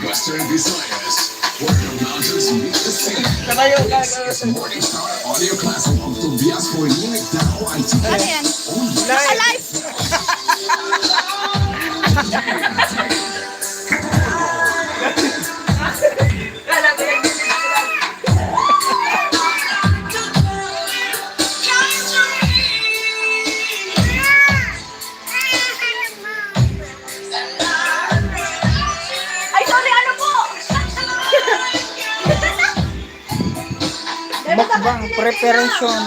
Western Visayas, where the mountains meet the sea. It's Morning Star Audio Classic of Tobias Cornelic Dao IT. Ano yan? Naka-live! Ay, sorry, ano po? Mukbang preparation.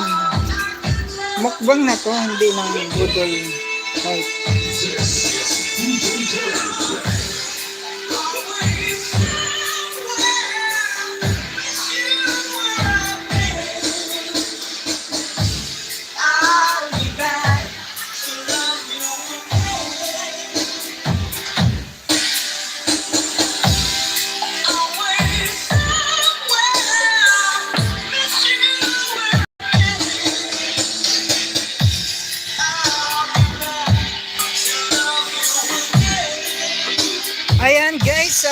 Mukbang na to, hindi ng budol. Right. Ayan guys,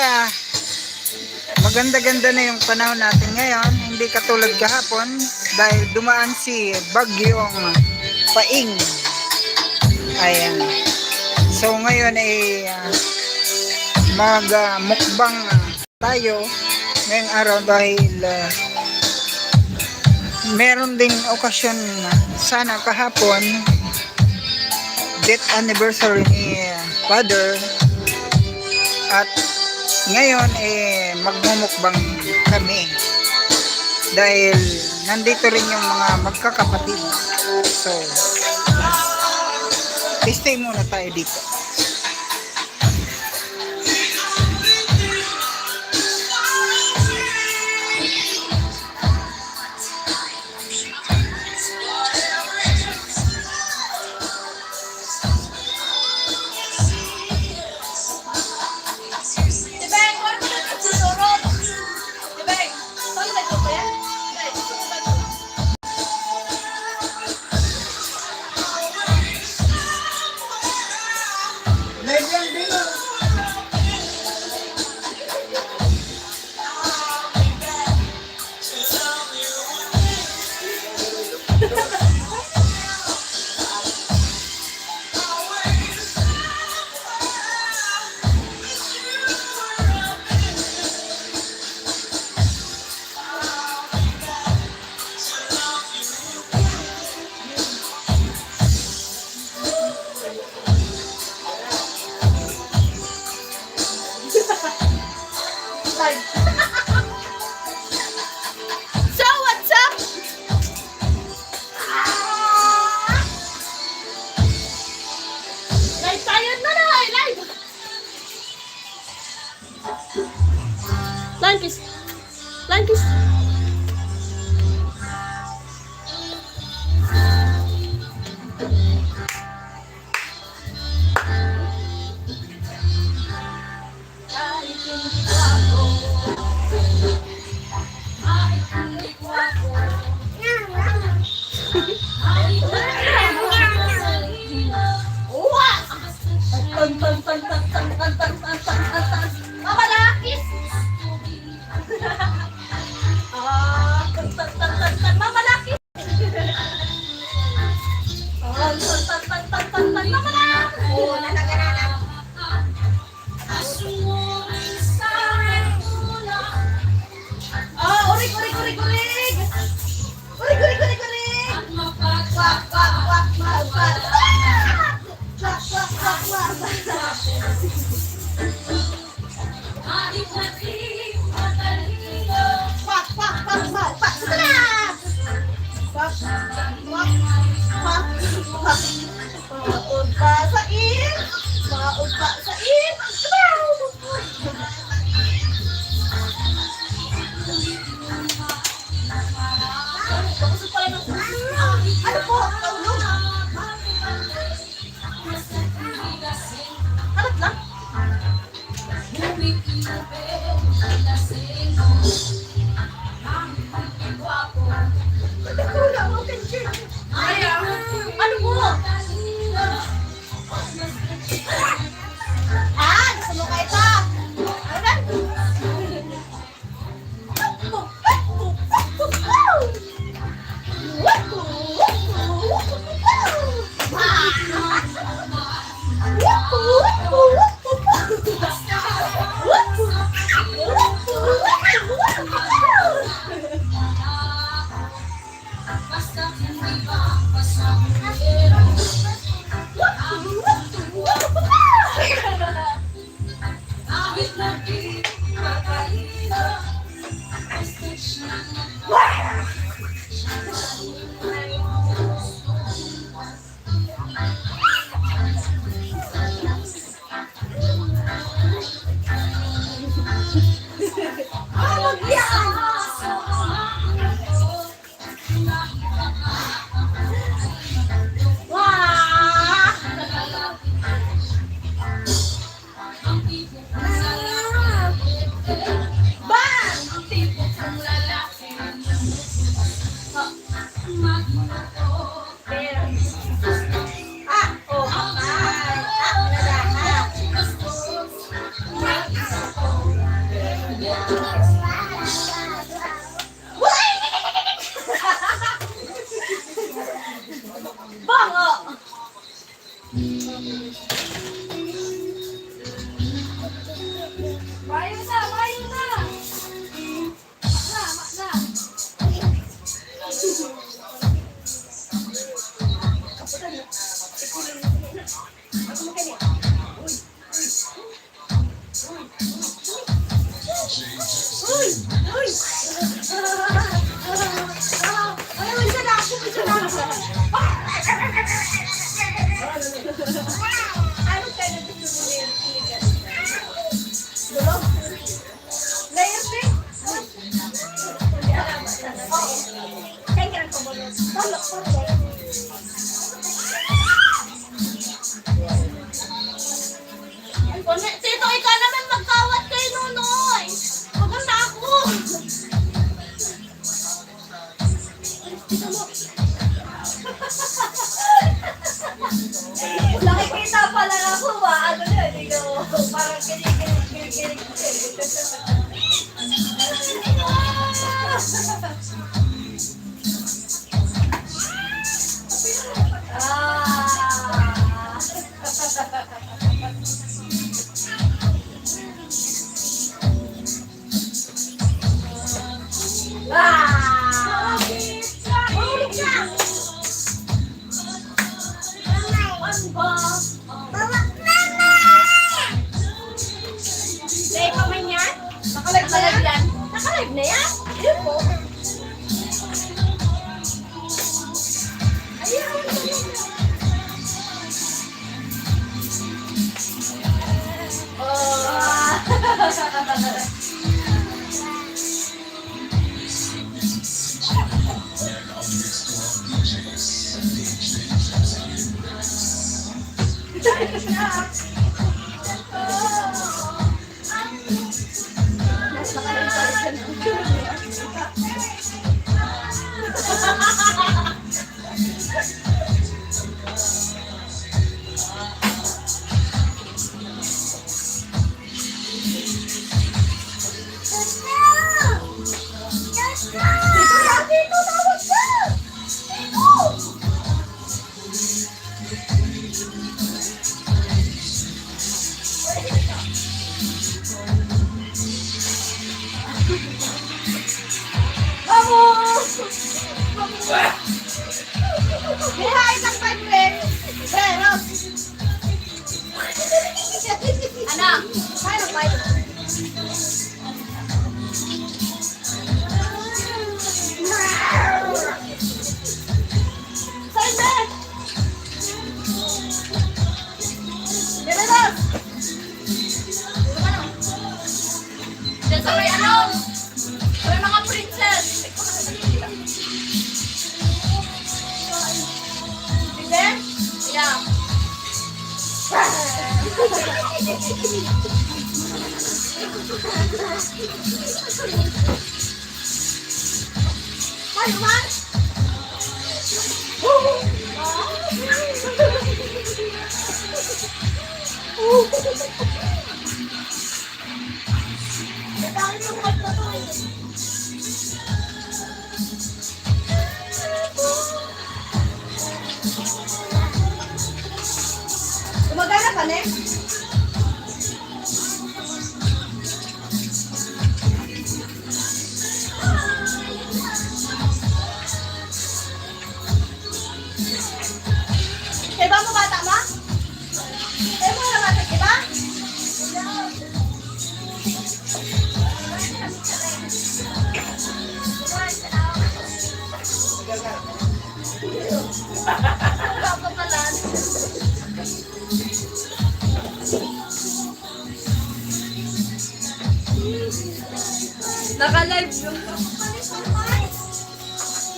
maganda-ganda na yung panahon natin ngayon. Hindi katulad kahapon dahil dumaan si Bagyong Paing. Ayan. So ngayon ay mag-mukbang tayo ngayong araw dahil meron ding okasyon sana kahapon, death anniversary ni Father. At ngayon magmumukbang kami dahil nandito rin yung mga magkakapatid. So stay muna tayo dito. So, what's up? Live tayo na na! Live! Lankis! Lankis! Mama Lakis! Mama Lakis! Mama Lakis! Urig! Urig! Urig! Urig! Urig! Urig! Urig! Urig! Wak! Wak! Wak! Wak! Wak! Wak! Maud pa sa in! Maud pa sa in! Ano po? Kaulog? Harap lang? Ano po? Gusto mo kayo ito? Bango! Bayo na! Bayo na! Na! Uy! Uy! Ano, isa na ako! Isa na ako! Ano ka na gusto mo yung tigas? Bulog? Layer din? Kaya ka lang kumulog. Tulog po. Tito, ikaw naman magkawat kay Nunoy. Maganda ako. Nakikita pala ako ba? Ano na, hindi ko parang kinikilig. Mahulog ka! Ano ba? Day pa man yan? Nakalive na yan? Nakalive na yan? Ayun po. Ayun. Dito, tawag ka! Dito! Bihay ng pagpin! Pero! Anak! Kaya ng pagpin! Saan Daladas! Diyan sa may ano? Sa may mga princess! Sige? Yeah. Ay, man! Gumagana pa, ne? Kaya ba mo bata ma? Kaya mo na bata, diba? Naka-live yung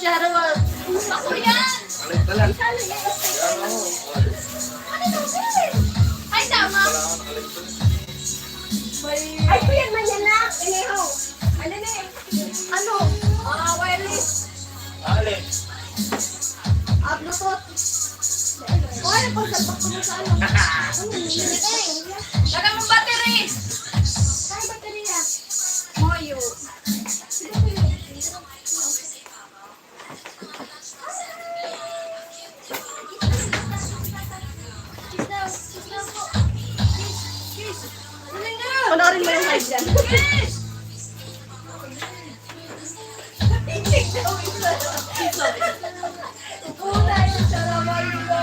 Charot. Ako yan. Isalo yan. Ay, tama. Ay, ko yan man yan na. Iniho. Ano na eh? Ano? Wireless. Bluetooth. O, ano po? Salpak ko na sa ano? Lagyan mong battery. Kaya battery na. Moyo. Panoorin mo yung live dyan. Una yung saramay ba?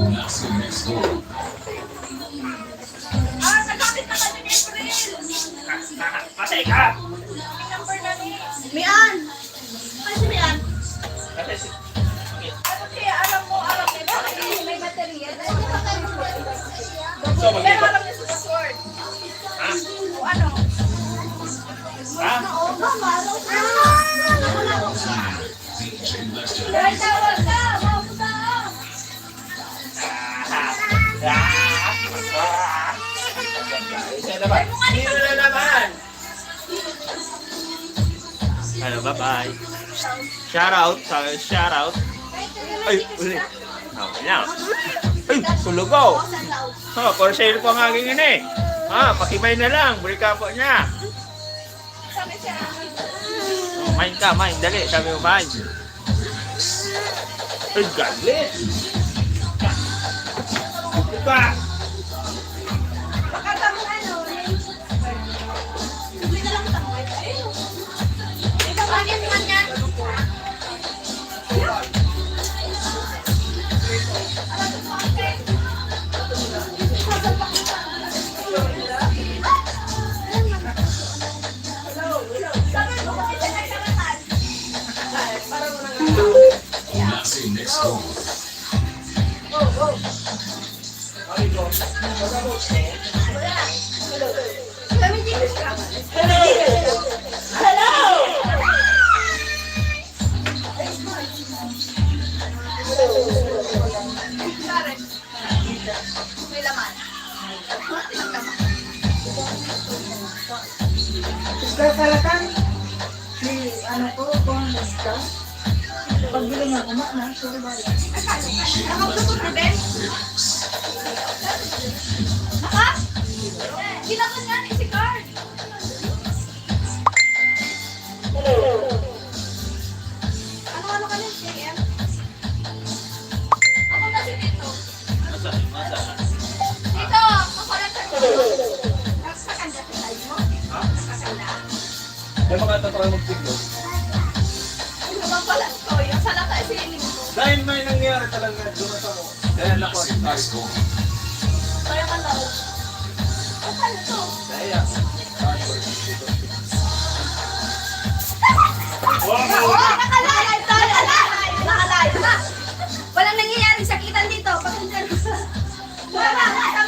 Nasa next door. Patay ka! Mian! Ano si Mian? Ano kaya alam mo niya bakit may baterya? Dahil may baterya. Pero alam niya sa password. Ha? O ano? Ha? Oo, mama. DJ Lester. Dahil tawag ka, mapunta. Isa na ba? Sino na naman? Ano, bye-bye. Shout out. Ay, ulit. Oh, yan. Ay, sulugaw. Oh, for sale po ang aking ini. Pakibay na lang. Buli ka po niya. Sabi siya. Oh, main ka, main. Dali, sabi mo, main. Ay, galit. Ika. Baka tamo ano, hindi na lang tamo. Ikaw bakit man yan? Nasa next door. May laman. Talakan, si ano ko, kung nagka, pagbili nga kumak na, sorry ba? Nakapagtutut ni Ben? Naka? Ginawa nga ni si Card. Ano ka na, JM? Ako na si Tito. Tito, kapalan ka dito. Nakakanda ka tayo mo? Nakakanda. May mga tatraw mag-siglo. Ano bang palas ko? Yung salata ay siniling ko. Dahil may nangyari talaga doon sa mo. Dahil ako. Nasa next door. Kaya ka lang. Ano to? Dahil Oo, nakalive tayo. Nakalive na. Walang nangyayari sakitan dito. Pakinggan mo. Tama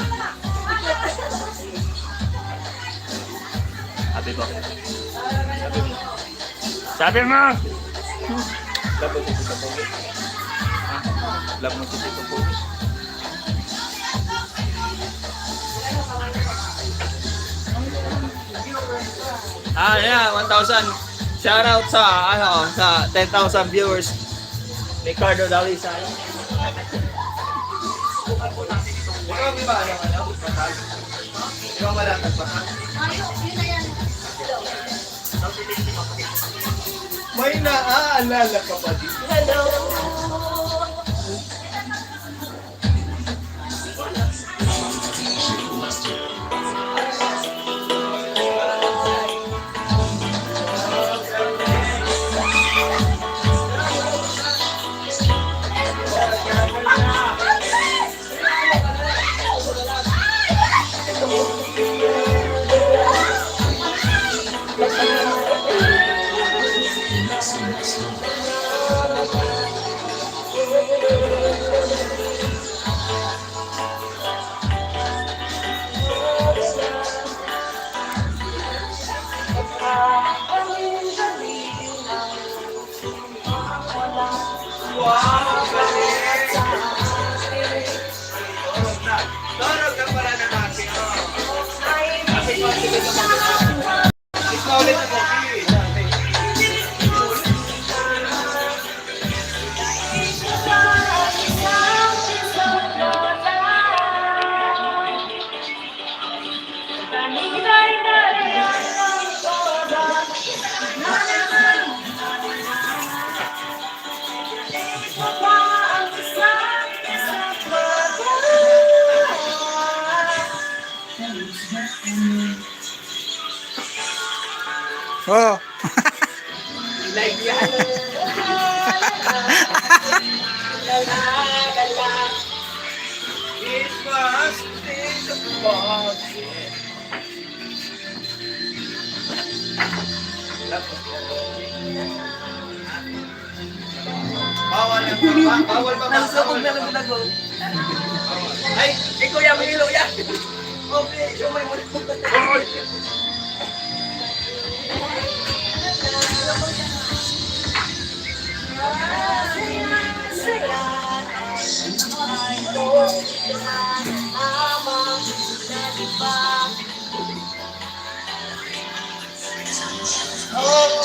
na. Sabi ko. Sabi mo! Labo si Tito Pogi. Labo mo si Tito Pogi. Yeah, 1,000. Shout out sa 10,000 viewers. Ricardo Dalisa. Ikaw di ba Ikaw malapit pa. Yun na yan. May naaalala ka ba dito? Hello. DJ Lester. Dorog ka pala na natin. Kasi ko, sige ka pala. Ikaw ulit na coffee. Oh. Like yan. It must be the ball. Bawal ang bawal ba? Nagsukog na lago. Ay, ikaw yan, mahilo yan. Okay, sumay mo.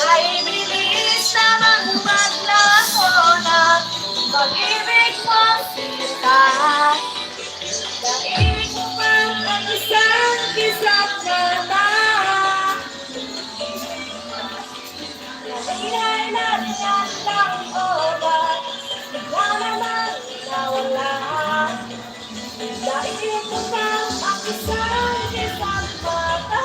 Ay bilis namang maglaho ng pag-ibig mo kita. Dahil ko man ang isang kisap na Nailan lang oras, bigla naman nawala. Dahil ko man ang isang kisap mata.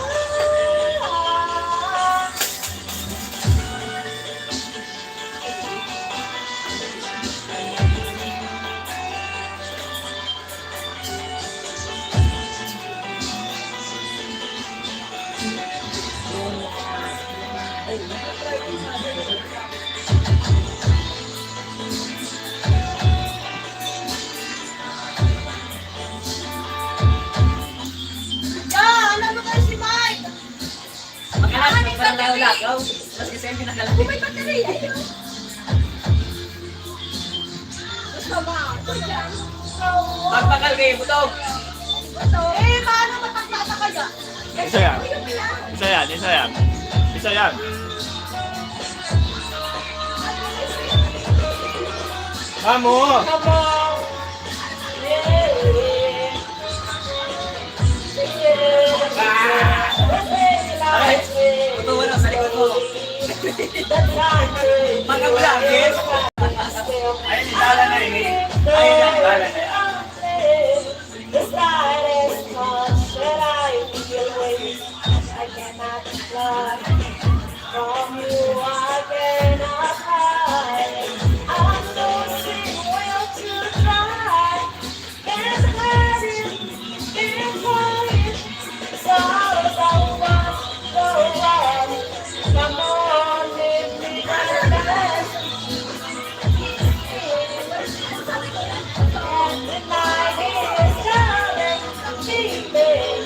Lagaw. Tapos kasi yung pinakalagay. May baterya yun. Gusto ba? Pagpakal kayo, butog. Eh, paano mataklata kaya? Isa yan. Isa yan, isa yan. Isa yan. Mamo! Ay, butog ano, sa likod mo. Magka-vlogger. Ayun, itala na yun. Ayun lang, itala na yan. The slightest touch that I feel away, I cannot fly from you. I cannot hide. I'm losing will to try. Can't let it be quiet. It's all about what goes on. Come on, live me my best. And the night is coming, leaving.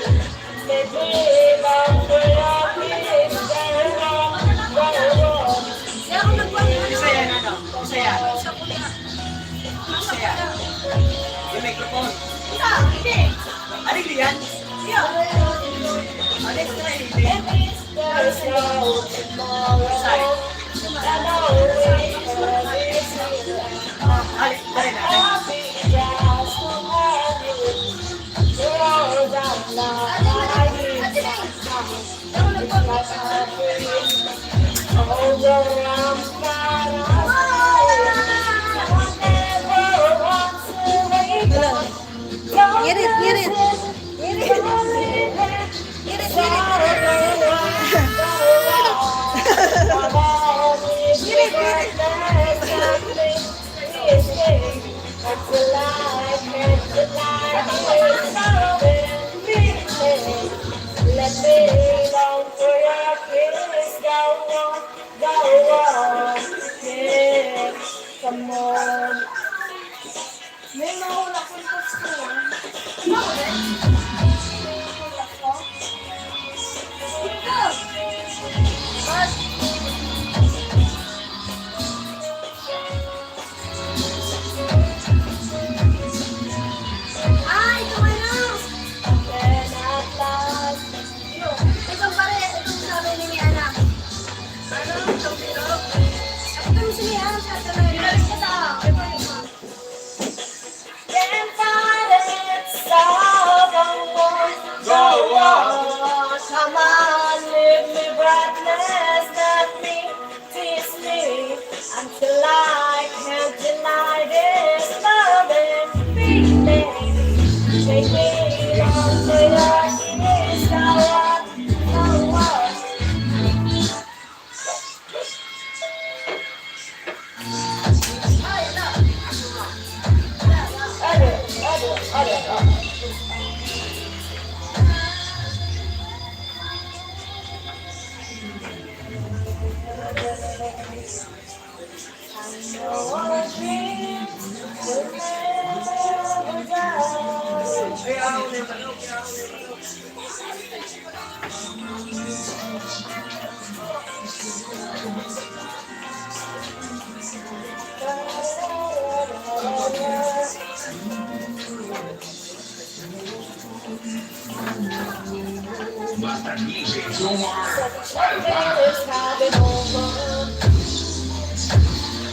Let me long for your kiss. Isa yan, ano? Isa yan. Isa yan. Yung microphone. Ano hindi yan? Ano yung na hindi? There's no tomorrow. I know it's Alin, alin na. I'll be just to have you. You're all that love I need. It's like a dream. Over and far away. Never want to wake up. Get it, get it. Get it. Get it, let me long for your kiss. Go on, yeah, come on. May mahulak ko yung gusto. Mahulak ko? Basta DJ Jomar.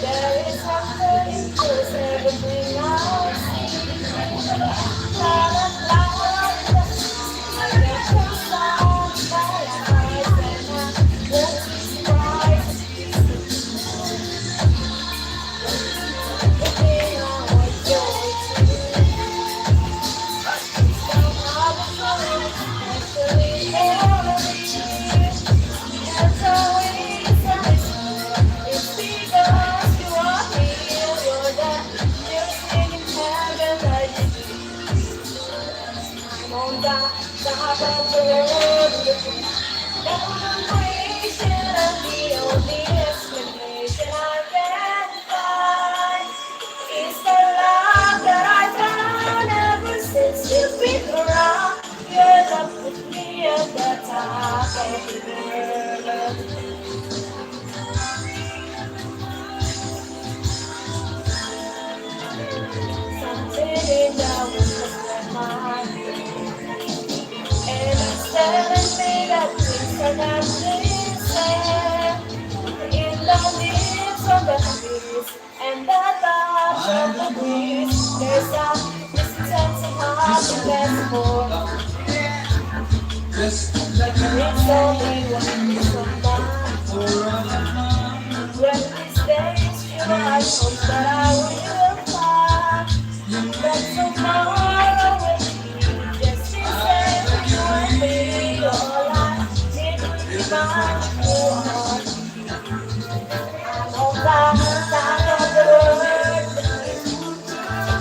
There is something to everything I see. La la la. I get your song by eyes and I won't be surprised. The thing I want you to somehow the phone actually that's always it's because you are here, you're that music in heaven that I'm on the top of the world. Celebration and the only explanation I can find is the love that I found ever since you've been around. You're love with me at the top of the world. Something that was in my heart. And it's telling me that things are not sincere. In the midst of the peace and the touch of the breeze, there's a sense of happiness for. It's only one someone. When these days you know I hope that I will find that tomorrow will be just the same. You will be all I need to be mine. I'm on the side of the world.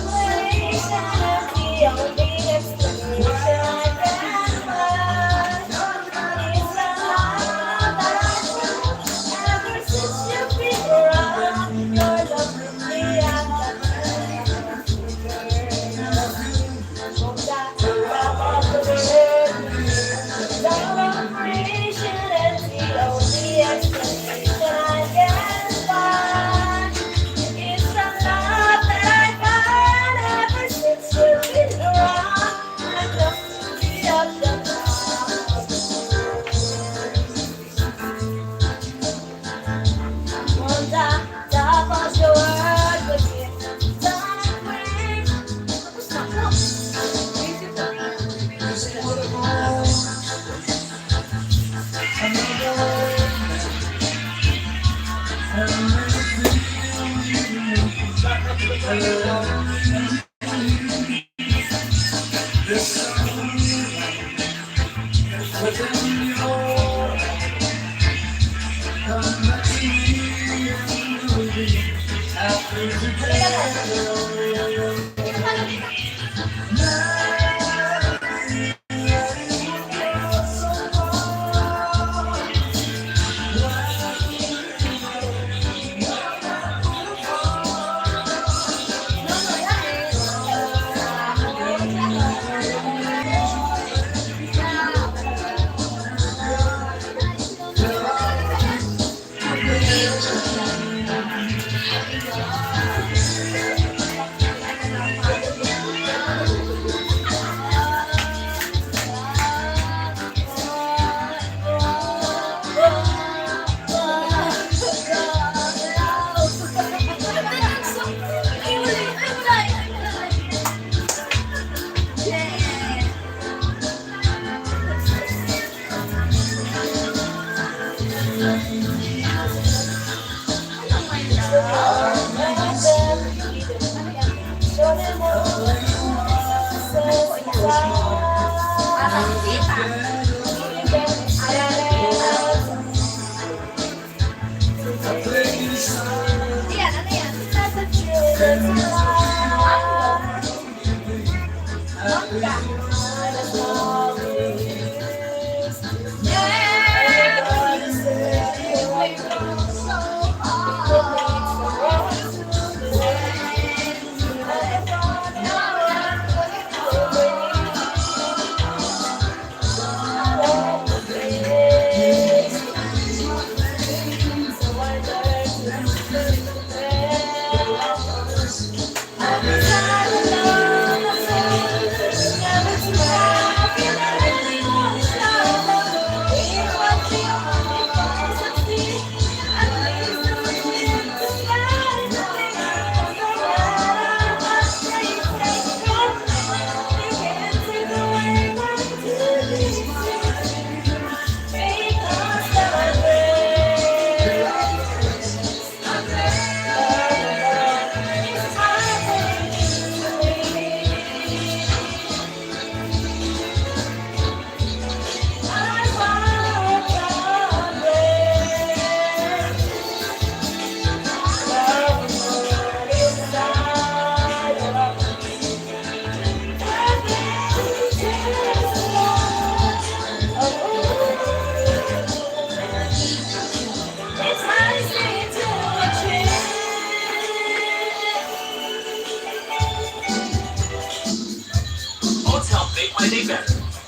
Celebration and the only explanation I can find is the love that I found ever since you've been around. Your love with me and on that top of the world. Celebration and the only explanation I can find is the love that I find ever since you've been around. And love to be up the top. On the top of the world, but it's done away.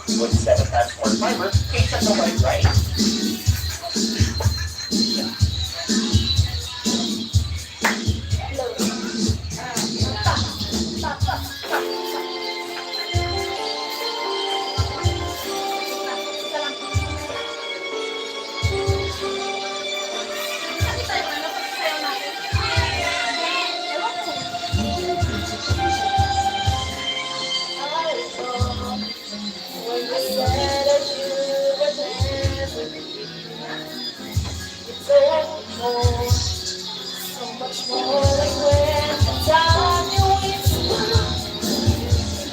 With 7 times more fiber, cakes at the white rice. So much more than when the time you whisper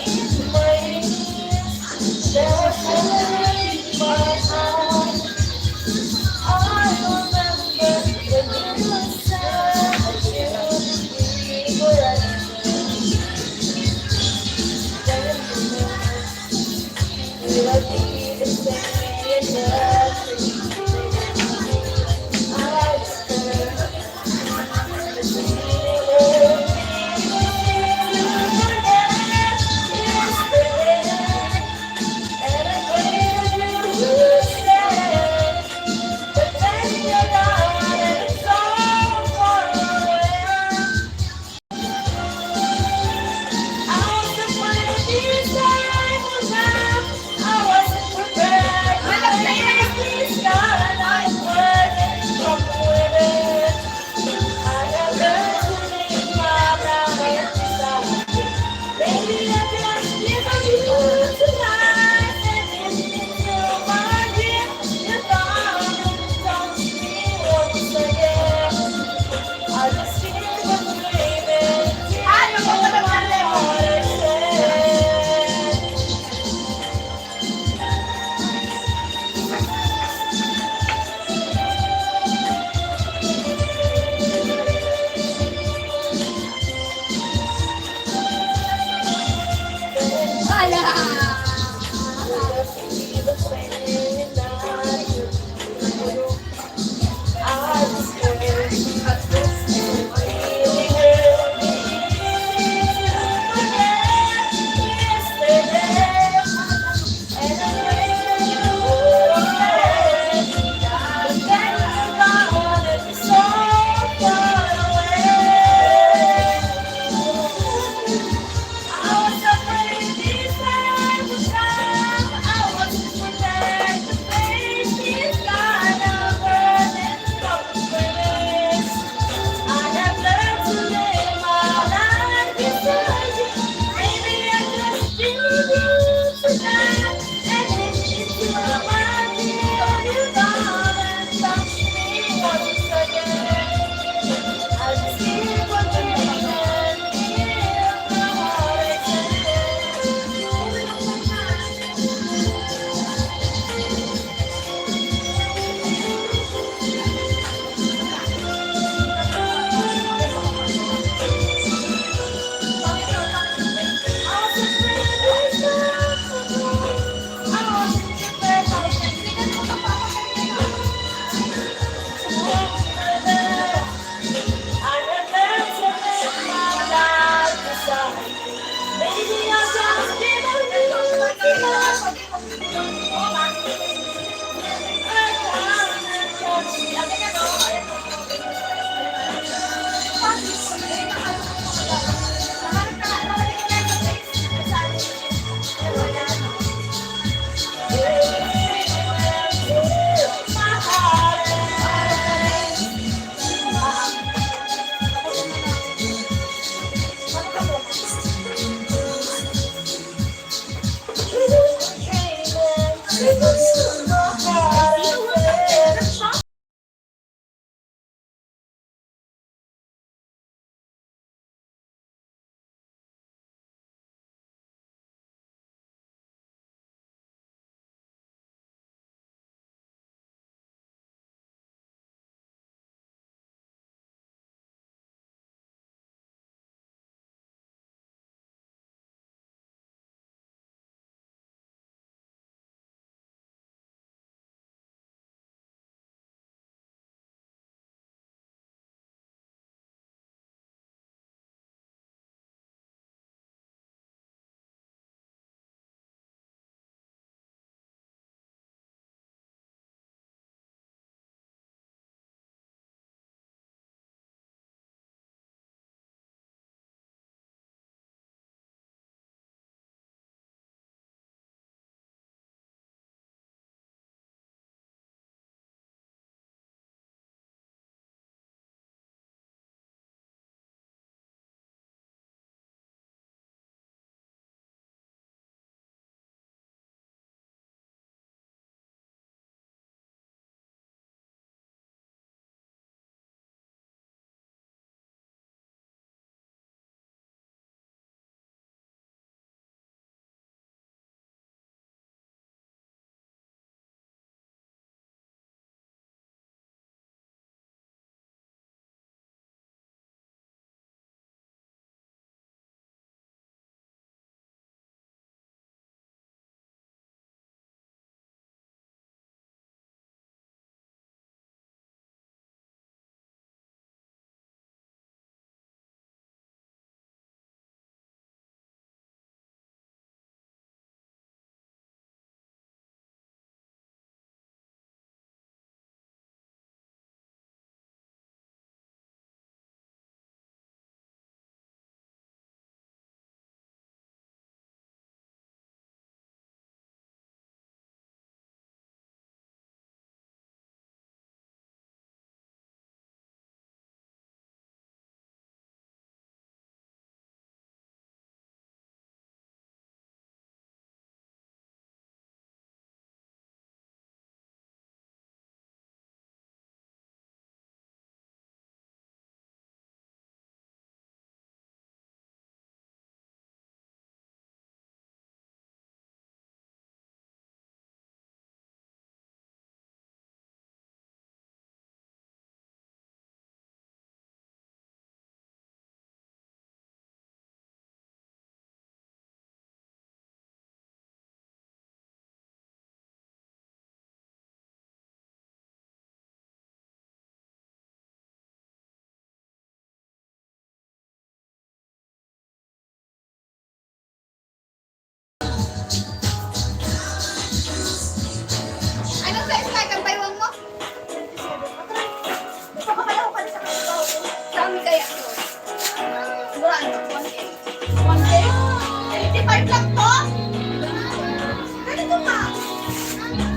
in my ears. There was heaven in my heart. I remember when you said that you'd be forever. Will I be the same nothing? I whisper.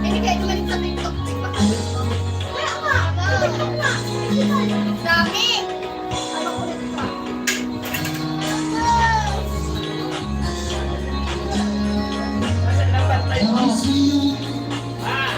Hindi kayo naman sa TikTok. Kaya nga. TikTok nga. Dami. Ano ulit pa? Basta lang pantay mo. Ah!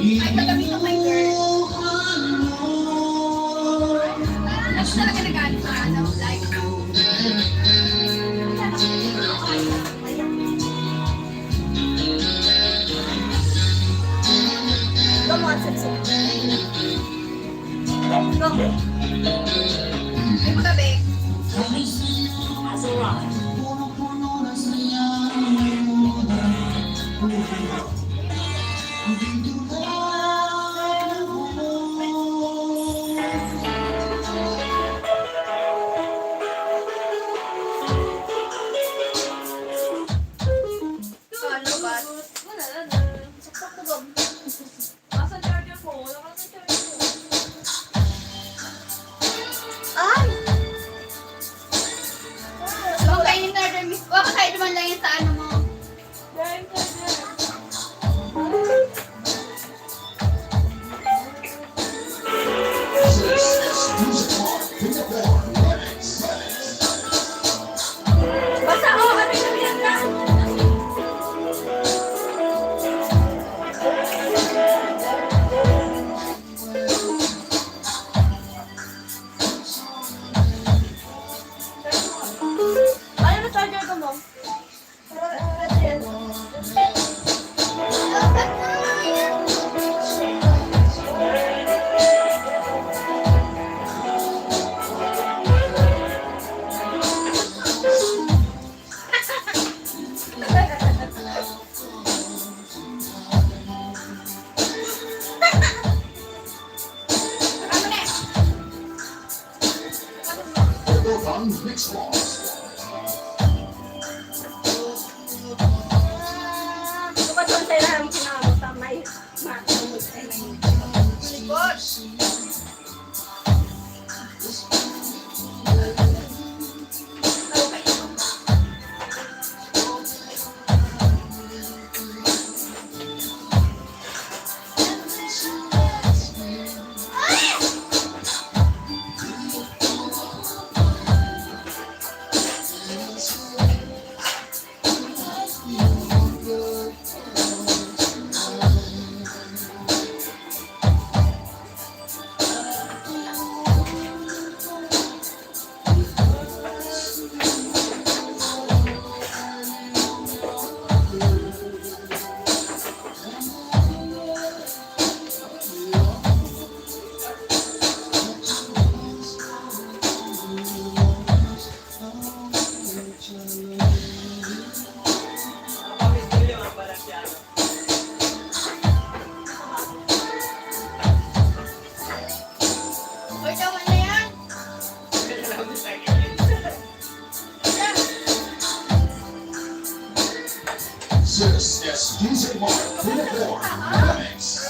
Ay, kagabi ng my girl. Ano talaga nag-ano sa ano? Like, come on, sexy. Go. Ay, magabi. Ano ba? Wala na. Saksak ko ba? Asa charger ko? Wala ka sa charger ko. Ay! Huwag kayo ng order, miss. Huwag ka kayo naman lang yung sa ano mo. Dahil ka dyan. Basta ako, kami na pinagkaan. Ano na charger ko mo? Fun mix loss. Bukas ang sa'yo lang kinamot ang may matamot ay may likod. Okay. Uy, tama na yan. This is DJ Mark Uniform Mix.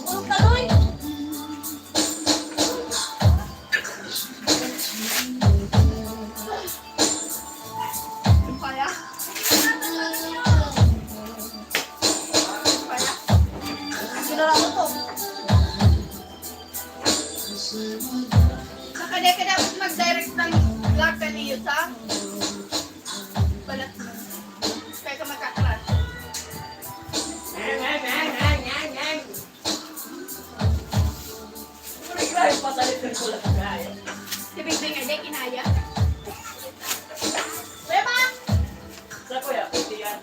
Puro taloy. Kaya? Kaya? Sinara ko to. Nakadaya ka dapat mag-direct ng vlog ka niyo sa balat mo. Kaya ka magkaklas. Pasalitin ko lang kaya. Si Bing Bing ay kinaya. Beba! Sa kuya, pwede yan.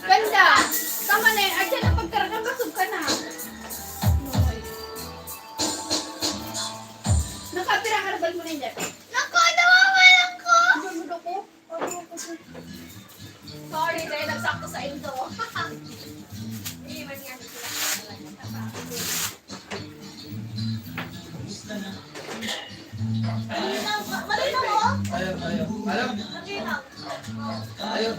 Ganda! Tama na yun. Ay, dyan ang pagkaragang basog ka na. ako sa Indo. Iiwan nga sila. Malinaw mo? Ayaw. Malinaw. Tayo.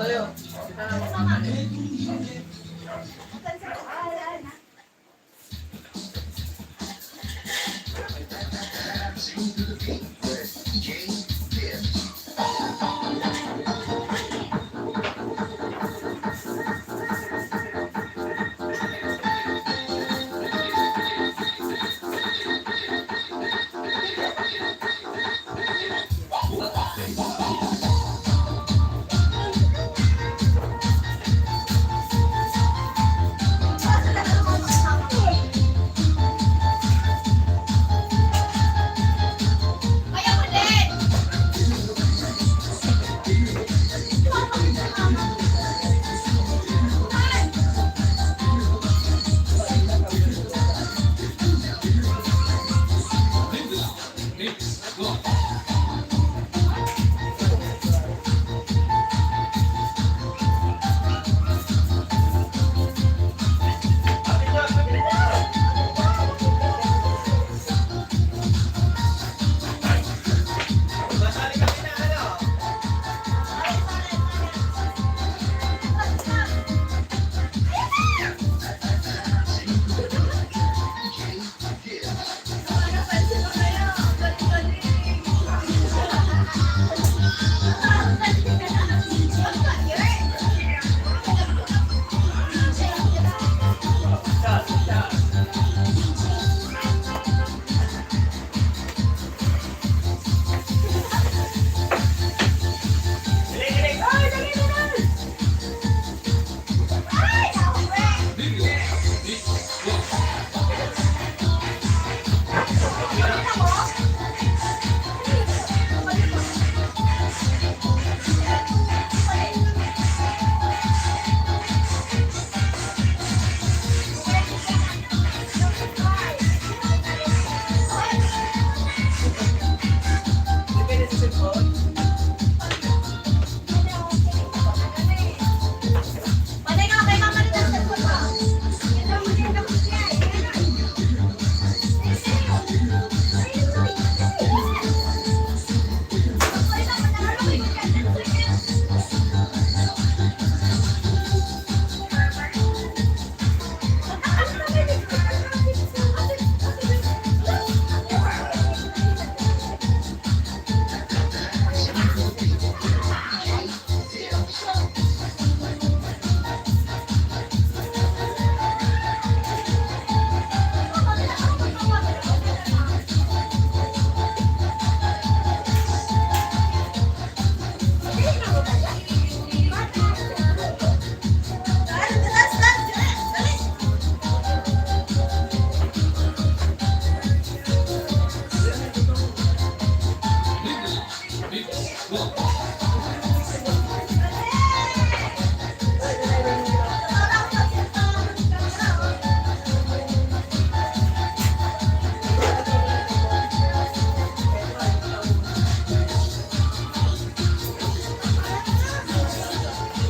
Ayaw mo din! Panay ka kay mama nila sa pagka.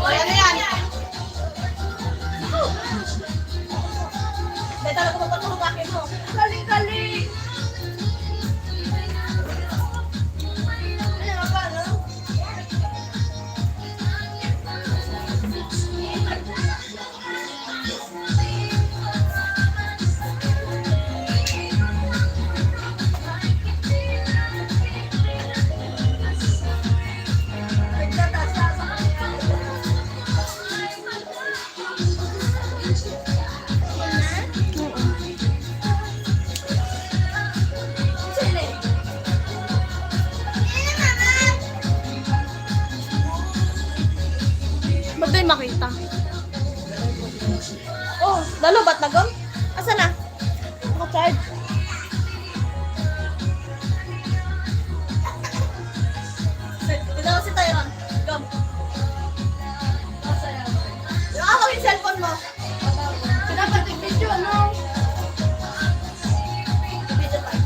Hoy, ano yan? Dahil talaga magpatulog akin mo. Galing! Ano ba, no? Ba't do'y makita? Oh, lalo ba't nagam? Asa na? Naka-charge. Dalawa si Tyron. Gam. Yung ako yung cellphone mo. Dapat video, no? Video tayo.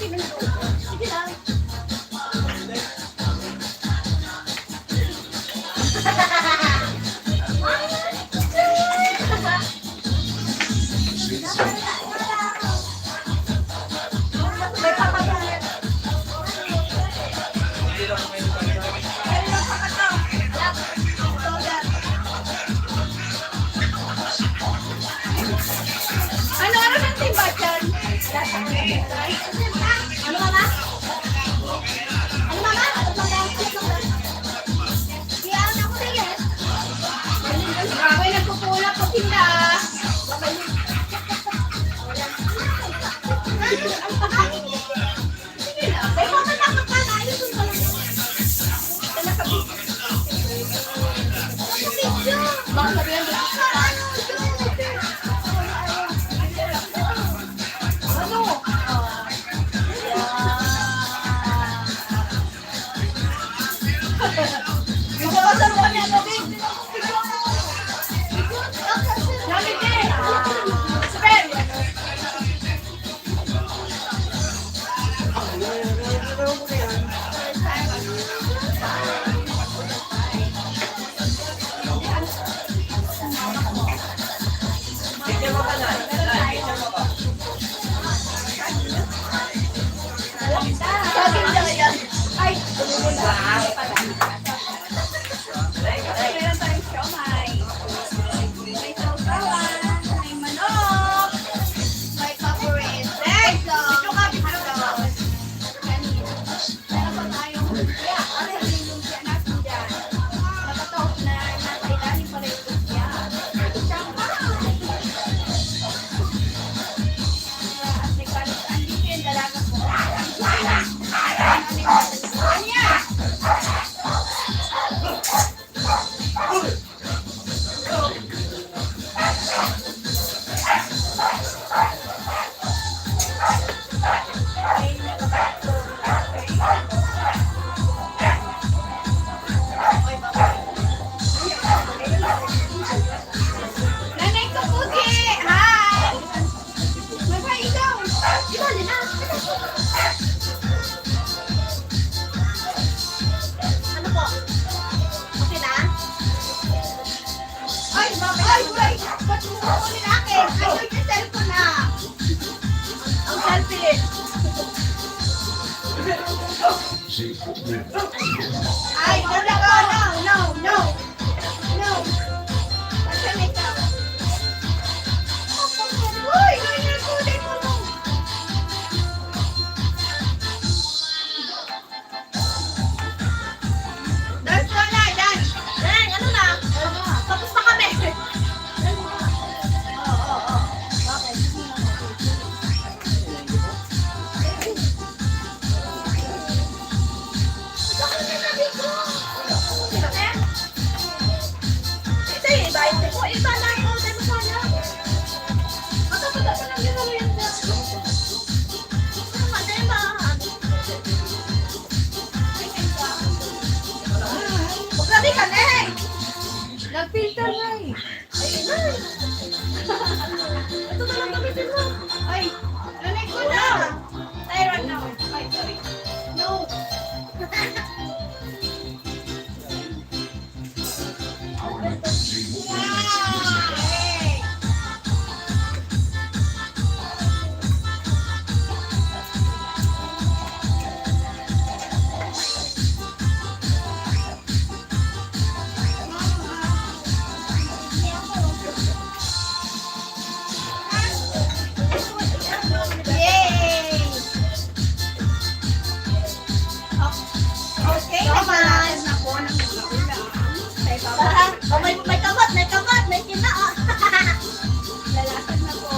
Sige lang. May papagalit. Ano ng timba dyan? Ano mama? Ano mama? Iyan ako na yan. Grabe, nagpupula ko tinda. Sige na. May pamatakot ka na. Ayun ko lang. Baka sabihan mo. Ano? Gusto ko sa mga niya, David. David, eh. Spell. Bigyan mo ka na. Bigyan mo ka. Sabi niya yan. Ay, tumulong na. Meron tayong siomay. May sausawan. May manok. May paborito. Ito ka, hotdog. Meron pa tayong lumpia. Ano yung lumpia natin dyan? Nakatawag na nasa ilalim pala yung lumpia. At may kalit ang likin, dalaga ko. Ano yan? Nanay ko puti! Hi! Bye-bye, ikaw! Ikaw din na! Ano po? Okay na? Ay, mami! Ay, wait! Ba't mo kukunin akin? Ay, yung cellphone na! Ang selfie! Ay, no, no, no, no, no! No! Asan ikaw? Uy! Ganyan ko! Di mo mo! Dance ko na! Dance! Dan! Ano na? Tapos na kami! Oo. Bakit? Bakit na sabi ko? Ito yung iba. Iba na ako. Tayo sana. Matapos ako ng gano'n yan. Madema. Grabe ka na eh. Nag-filter na eh. Ayun na. Ito na lang gamitin mo. Ay, nanay ko na. Tyron na. Ay, sorry. No. Yay! Yay! Okay naman. Oh, may kamat, may kina. Lalasan na po.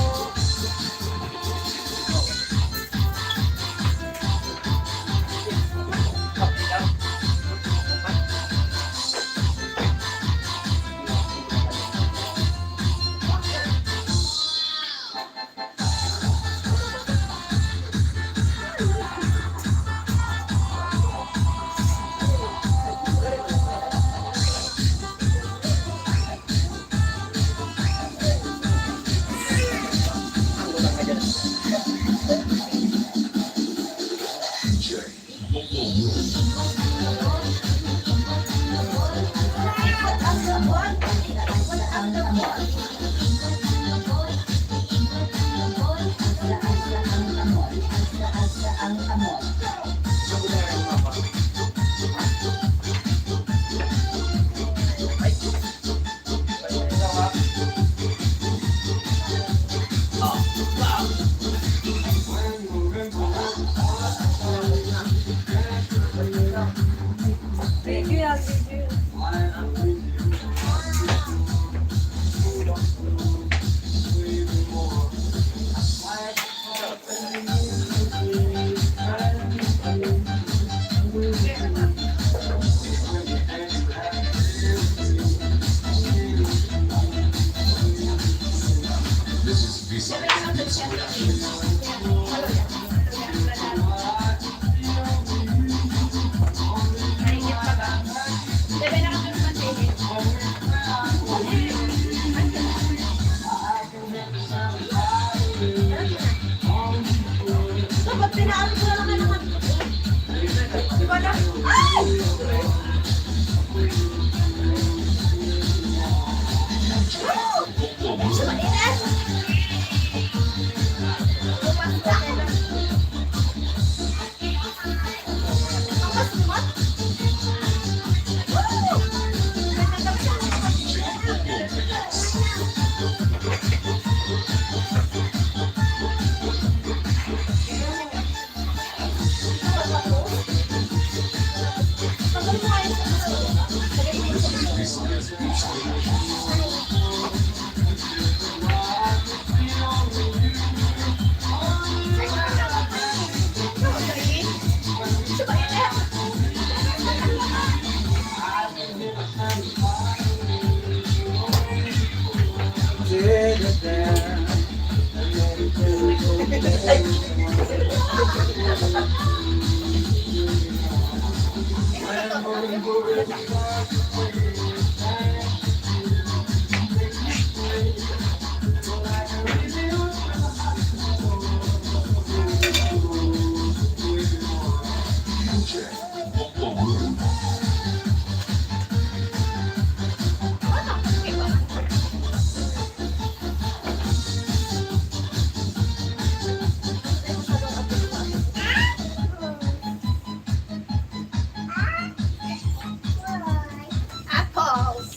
Apples.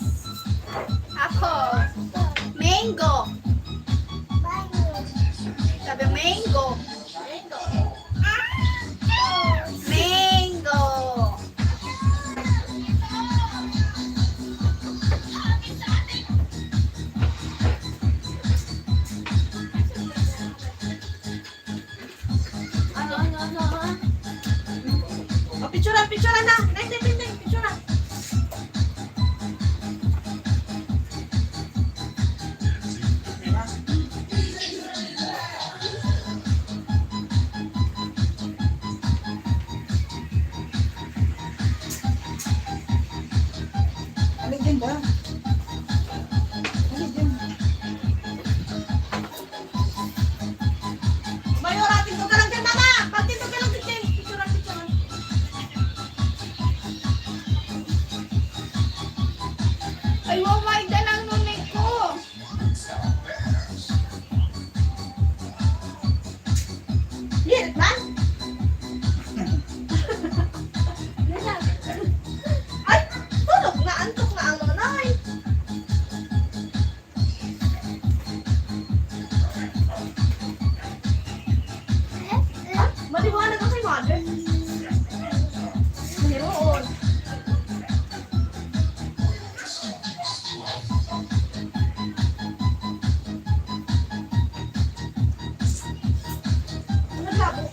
Apple. Mango. Sabi mango. Mango. Oh, picturean na. Next, picturean. Alin din ba? Alin din. Mayor, tindog ka lang dyan, mama. Pagtindog ka lang dyan. Picturean. Ay, waway da lang nunay ko. Hirit man. Ay, tulog na. Antok na ang nanay. Ah, maliwanag ang kay mother. Meron. Naglabo.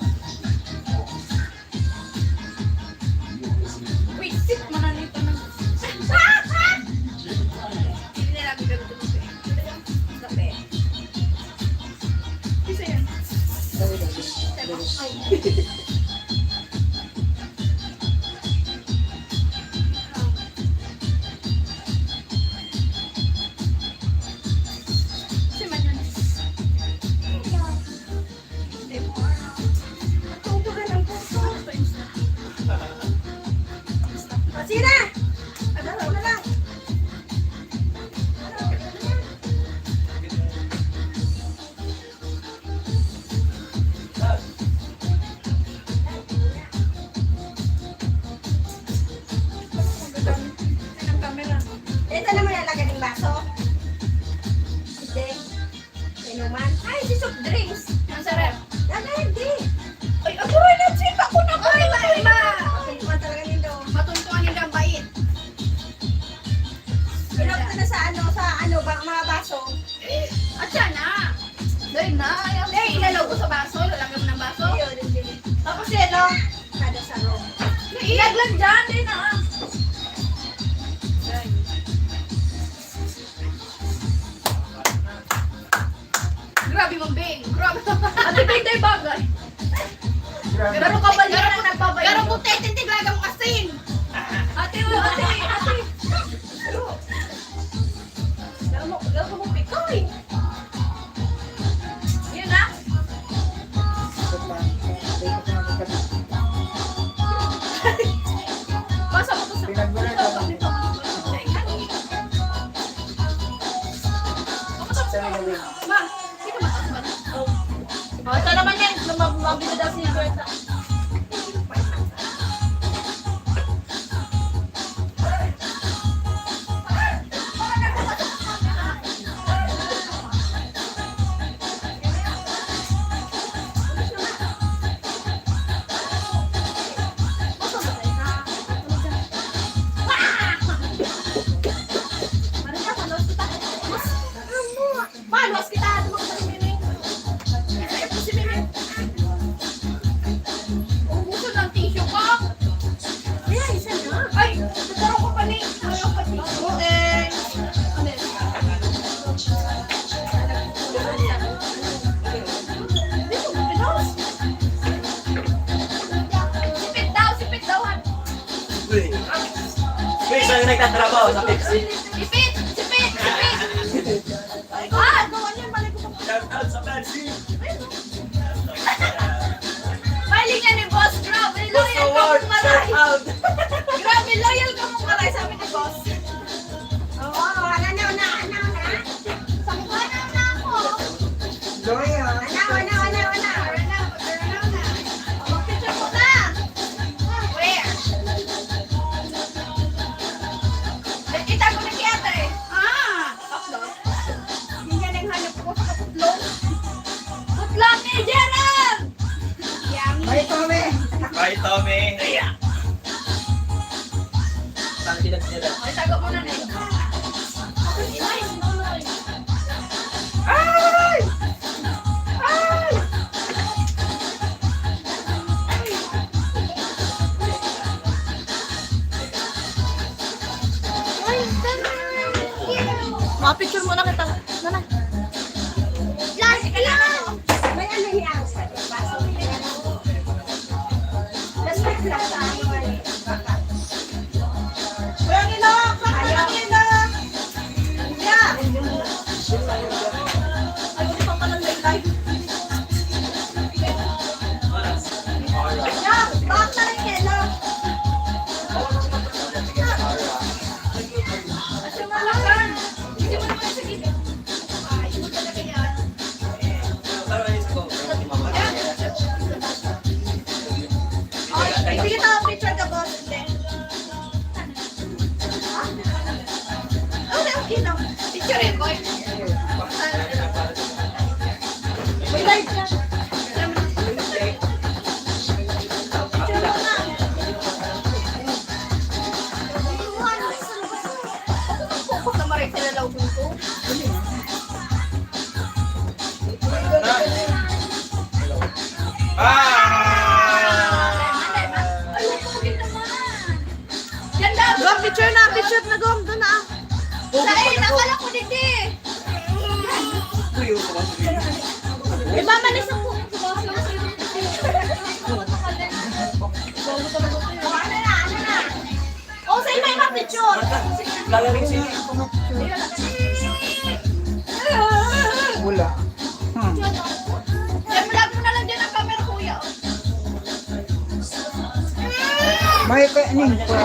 Wait, sit mo na nito ng... Hindi na lang gagawin ito. Kape. Isa yan. Si Manon. Tutugan ang puso. Sina! Ano na lang? Ang camera. Ito naman nalagyan ng baso. Hindi. Inuman. Ay, si soft drinks. Ang sarap. Hindi. Ay, ako rin na chip ako na ko. Ay, ma. Inuman talaga nito. Matuntuan nila ang bait. Pinapta na sa mga baso. At siya na. Dahil na. Eh, ilalaw ko sa baso. Lalagyan mo ng baso. Ayun, hindi. Tapos yun, no? Kada sa room. Ilaglag dyan. Dahil na. Grabe mong bing. Grabe. Ate bing day bagay. Pero ka ba niya na nagbabayad? Pero kung tetintig laga mo kasing. Ate. Gawin mo pikoy. Yun na. Ito pa. Uy, saan nagtatrabaho sa Pepsi? Sipit! Sipit! Sipit! Ah, gawa niya. Balik ko pa. Shout out sa Pepsi! Balik niya ni Boss. Grabe, loyal ka Award! mong Shout maray. out! Grabe, loyal ka mong maray, sabi ni Boss. Oo, ano na. Sakit na ako. Loyal. Ano na. Mag-picture ko na. Where? Kita ko na kiyata eh. Upload. Hindi nga nang hanap ko sa upload. Upload ni Gerald! Ay, Tommy. Bye, Tommy! Saan sila sila? Ay, tago mo na na eh. Ay! Ay! Picture mo na kita. Nana. Last lang! May ano yan? Last lang. Walang ilok! Walang ilok! Yeah! Ay, hindi pa palang live. Yeah! Back na rin ilok! Hindi mo naman sa gilid. Ay, hindi mo talaga yan. Ay, sige na, picture ka, boss. Hindi. Okay lang. Picture rin, boy. May live na. Picture mo na. Pupok na maray sila daw ko. Gom, picture na, Gom, doon na. Sa'yo, nakala ko dito eh. Ibamalis ako. Ano na? Oh, sa'yo na yung picture. Gagaling sila. Wala. Vlog mo na lang dyan ang camera, kuya. May kainin pa.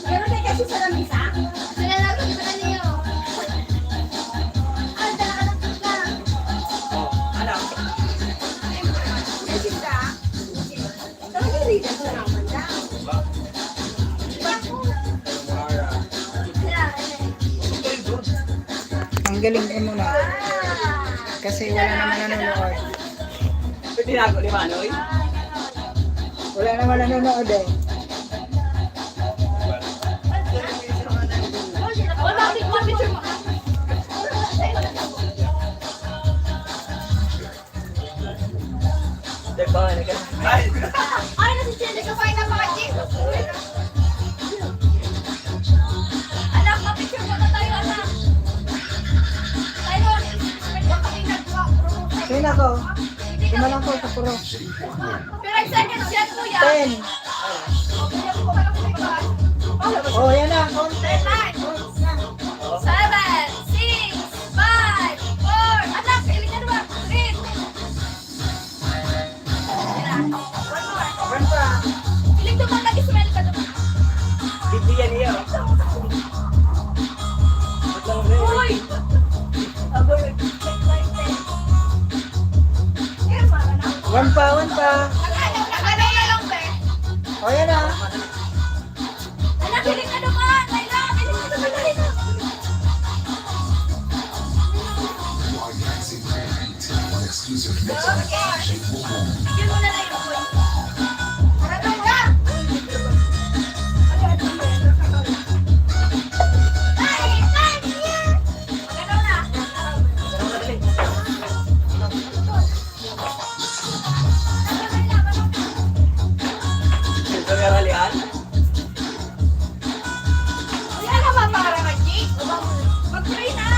Meron na kasi sa lamisa. Sila lang kami sa kanyo. Ay, talaga ng tuka. Ano? Kasi ka. Talaga rin ako naman daw. Ang galing ko muna. Kasi wala naman nanonood. Pwede na ako ni Manoy? Wala naman nanonood eh. Wala, picture mo. Diba? Ay! Ay, nasi Jessica pa na party. Anak, ma-picture mo na tayo, anak. Tayo, may kapatid nagawa. Sino ako? Kumalang ko sa puro. Pero ay seconds yan, kuya. 10. Oh, yan na. 7, 6, 5, 4. Anak, iling na naman. 3. One pa. Iling naman nag-smell ka naman. Bibigyan niya. Uy! One pa. Nagalaw na lang, be. Oh, yan na. Anak, iling na naman. Layla, iling na naman. Layla. Live dancing repeat on exclusive mix on Shake Boom. Bigyan mo na lang yung boy. Maraming ka! Ay! Ay! Magalaw na. Ito yung ralihan? Wala na ba para mag-gig? Mag-pray na!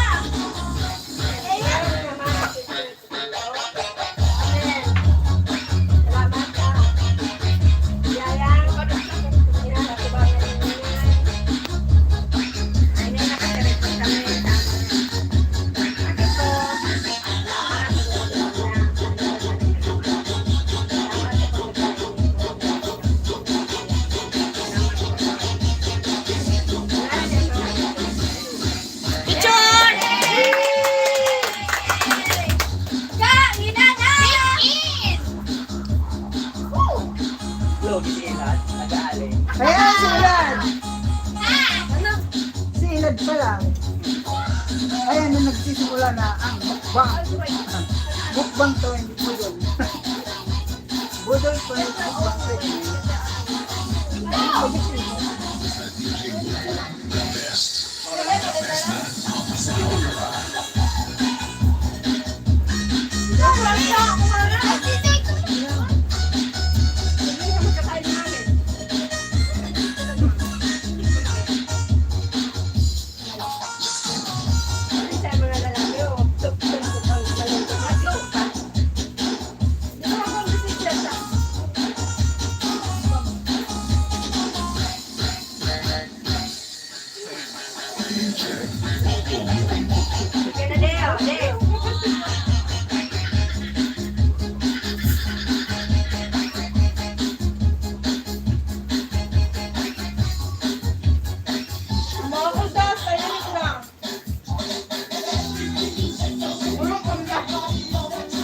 Salamat. pa lang. Ayan na nagsisimula na ang mukbang. Mukbang to, hindi budol. Budol to, hindi mukbang to.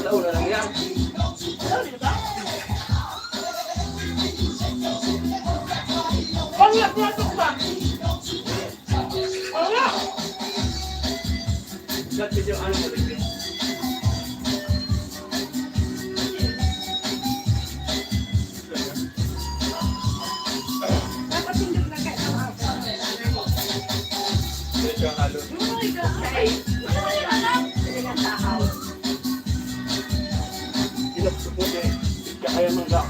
Alauna lang yan. Dati yung ano mo rin. Medyo ang halo. Pinapsupot niya eh. Kaya mangga.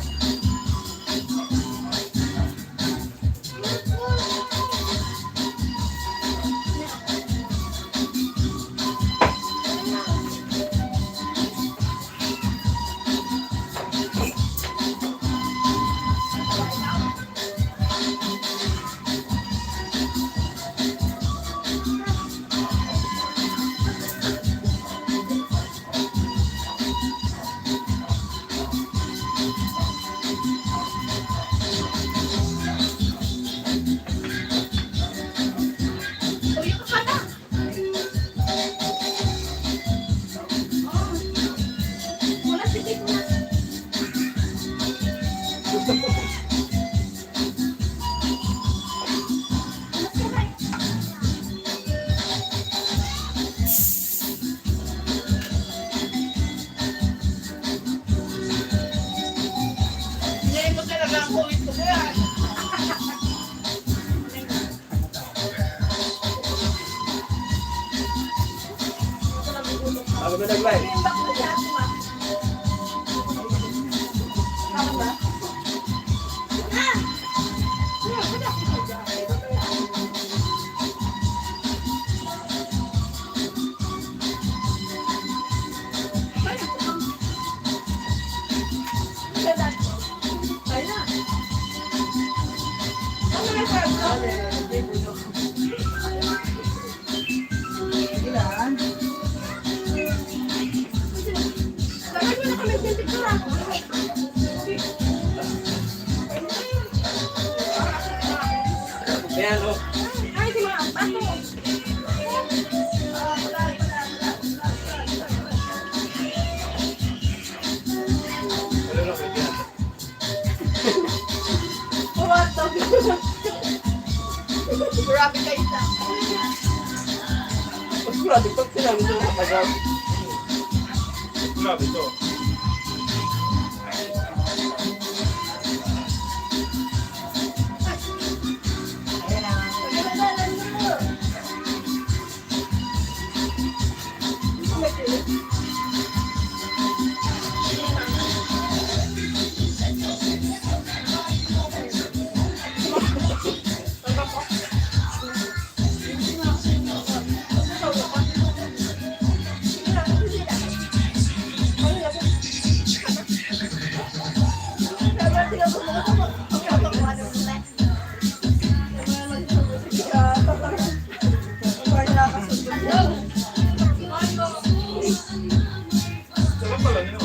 Ako na nag-live. Ilan? Ayan o. Ano na pwede yan? Grabe kayo sa. Sigurado, pag sinabi ito nakapagaw. Grabe to. Sarap pala nyo.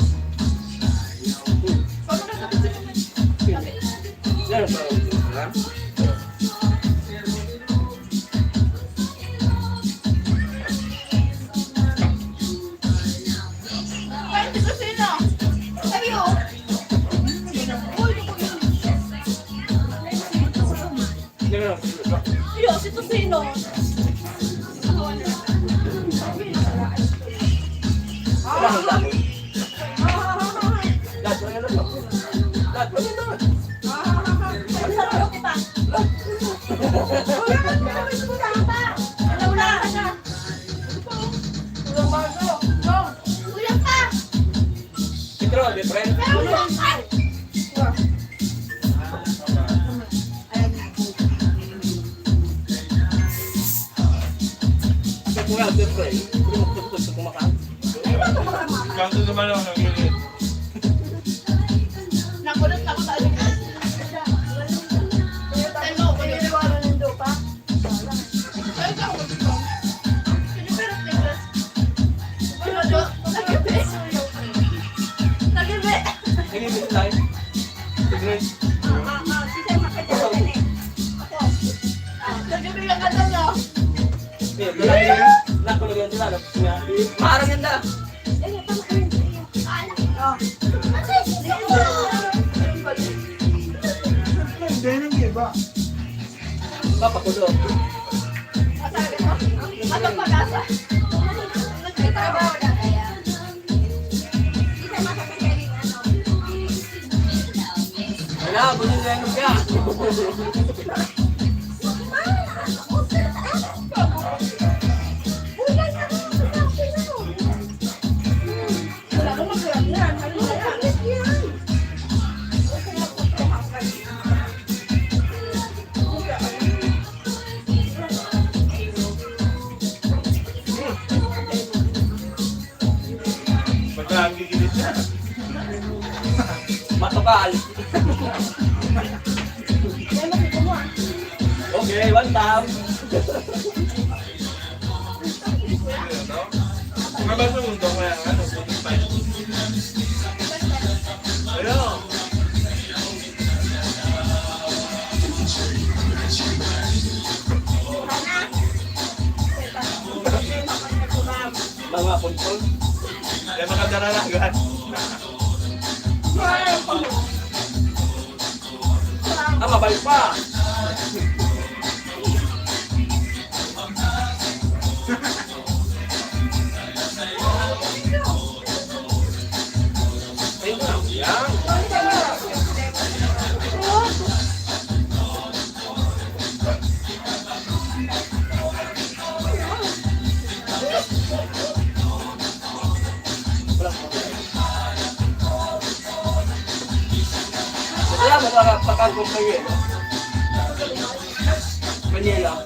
Yan ang parang. Yan ang Yo, si Tosino. Ito, different. Ito kuya, different. Hindi mo tutulog sa kumakain. Kanto naman ako ng unit. Nakulot ako sa alin. Ano, paniniwala ng lupa? Ay, ikaw. Pinipirat na yun. Ano, nagabi. Nagabi. Hindi mo tayo. Different. Kasi makakita eh. Ako. Nagabi lang ka doon, no? Eh, dala. Nakulog yan sila. Maarang yan na. Hindi nang iba. Papakulog. Anong pag-asa? Nagtatrabaho na kaya. Wala, bunin na yung kaya. Wala akong mag-grab na. Ano na yan? Ba't nagigilit na? Matukal. Okay, one time. Mga ba sa mundo kaya ano? Ano? Mga kontrol. Kaya makadaralagan. Ah, mabalik pa. Ayun na. Yan. Kaya magkakapakan kong kayo. Manila.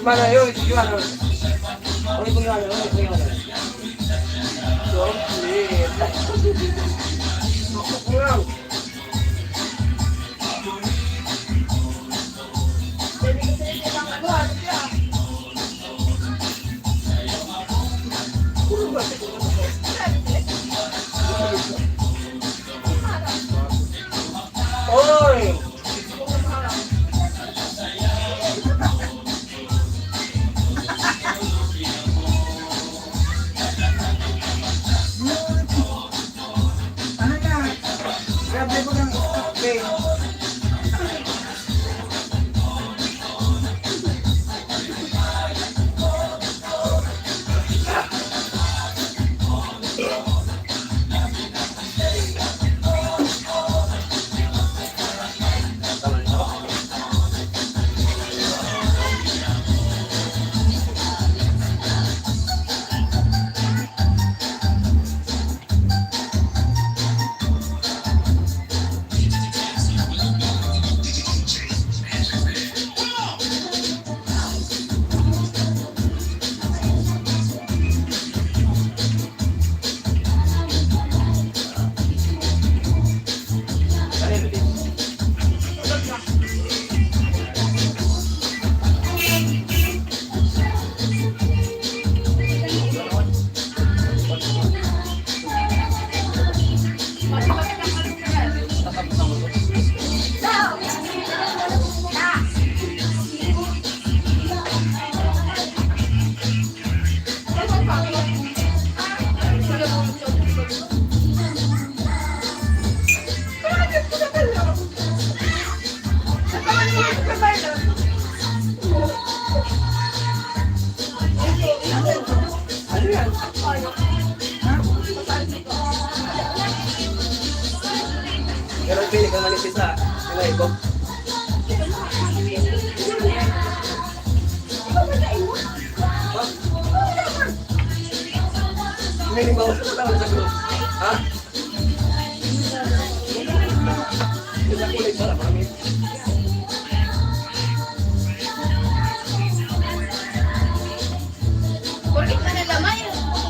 Mana yun? Gimana? Ano yung gimana? Ano yung gimana? Chocolate. Oy! Ano na? Grabe ko ng kape. Pero pili ka manipis na. Ano ito? May limbaw sa tawag sa group. Ha? Sa kulay pala, mami. Bakit ka na naman?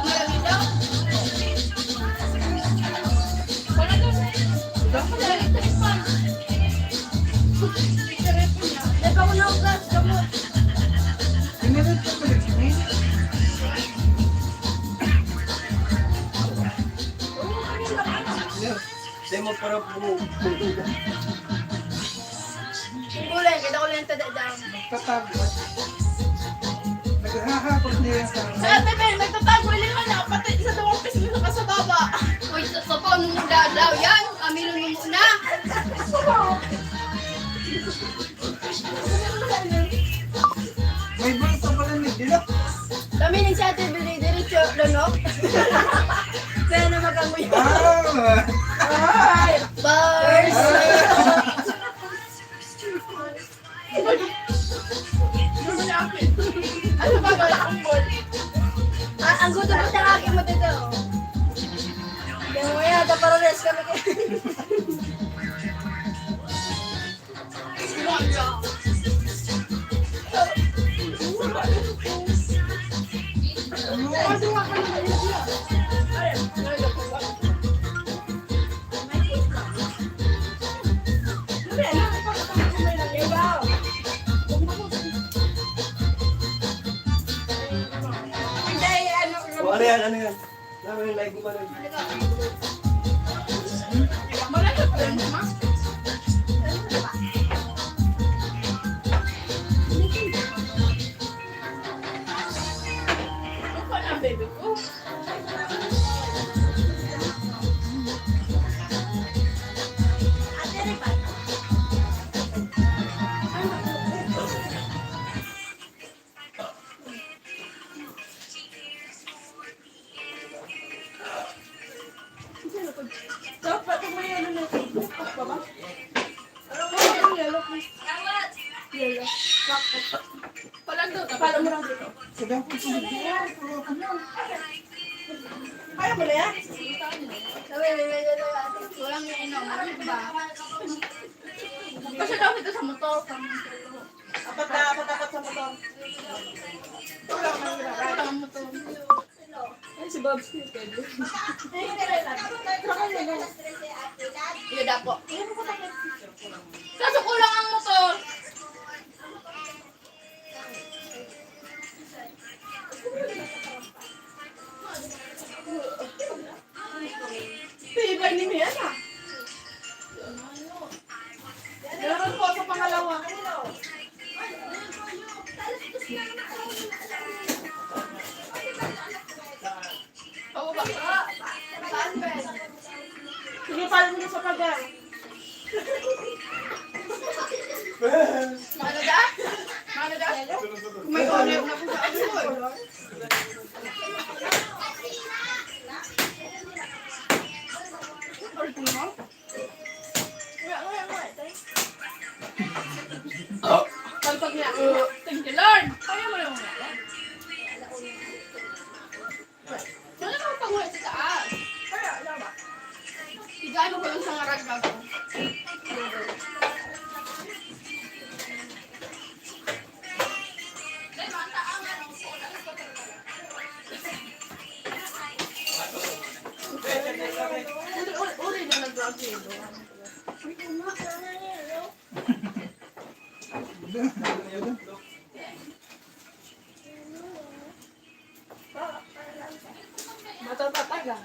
Marami daw. Wala daw. Dapat na rin tayo pa. Dapat ko na ugas. Dapat. Pinilit ko pa rin. Demo para bumubuga. Kulay, kita ko lang tada daw. Tatago. Naghahapot niya sa Sa ate Ben, nagtatago rin na pati sa dalawang piso ka sa baba. Uy, sa pa nung daw yan. Kami nung muna. may bulto pala ni Dilok. Kami ni sa ate Ben, diretso lunok. Kaya na magamoy. Ah! Bars! Ano ba ba ang ball? Ang gusto mo sa akin mo dito. Hindi mo yata para rest kami kayo. O ano yan, ano yan? Namin yung live mo pa rin. Dapat may ano na ito. Pa ba? Yellow. Palang doon. Palang mo lang dito. Sadang ko sa Kaya mo na yan? Walang inom. Ano ba? Kasi daw ito sa motor. Apat sa motor. Apat ang motor. Ay, si Bob's dito. Iya dapo. Kaso kulang ang motor. Tibay ni Mia na. Meron po sa pangalawa. Oo ba? Saan ba? Sige, paano mo sa pagar? Mana da? Mana da? May kone na po sa ako. Pag niya, thank you Lord. Kaya mo yung wala naman pag-uwi sa taas. Kaya, alam ba? Igano ko lang sa ngarag bago. Uri na nag-vlog kayo. Matataga.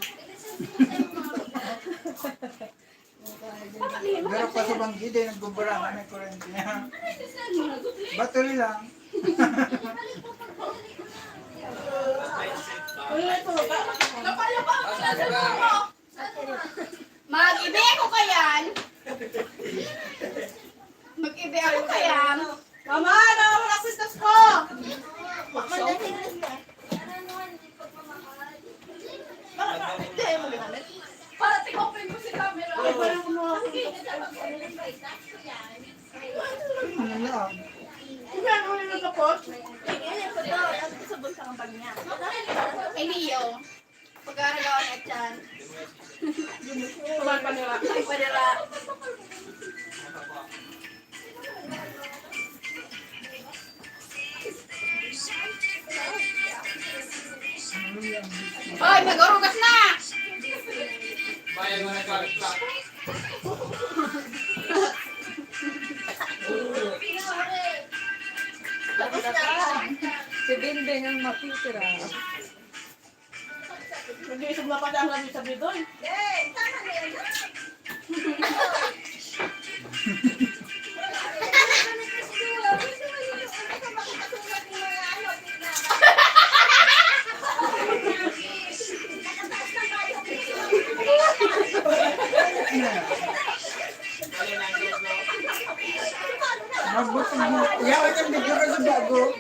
Pero pa sa banggi din, nagbuburangan may kurente niya. Battery lang. Mag-ibi ako kayan. Mag-ibi ako kayan. Mama, nawawala sa stas ko. Para tingopin mo si camera. Ay, parang kumuha ko. Ano lang? Kay Leo. Pag-aaragawa niya dyan. Kumain pa nila. Ay, panira. Hoy, mag-urugas na! Bayan mo na kalat lang. Si Bingbing ang mapitira. Hindi isang napadang namin sa bidon. Mabuti mo. Yawa yung video ka sa bago.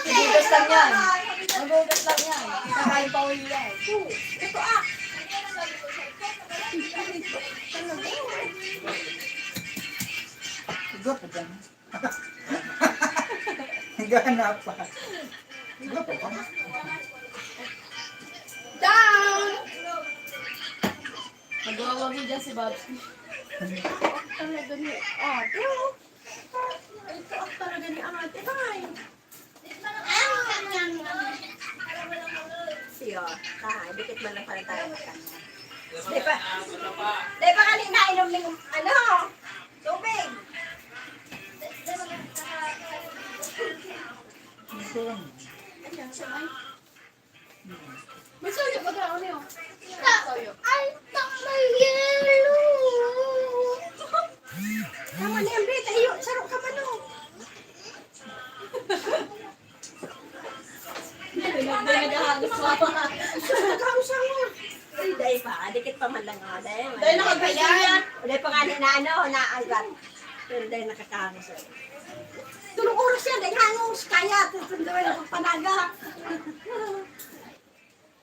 Magugas lang yan. Magugas lang yan. Kakain pa uli yan. Gwapo ka na. Gana pa. Gwapo ka na. Down! Magwawag mo dyan si Babs. Talaga ni ate. Ito ang talaga ni ate. Hi! Siyo, dikit man lang pala tayo magkanya. Di ba kanina inom ng tubig? Ito lang. May soyo ba ano yun? Soyo. Ay, may yellow! Tama na yung beta. Iyo, sarok ka pa no. Nagahagos pa pa. Nagkausa mo. Ay, dahil pa. Dikit pa man lang nga. Dahil nakagayan. Dahil pa nga naagat. Pero dahil nakakangos. Tulong oras yan. Dahil hangos. Kaya. Tutunduin ako panaga.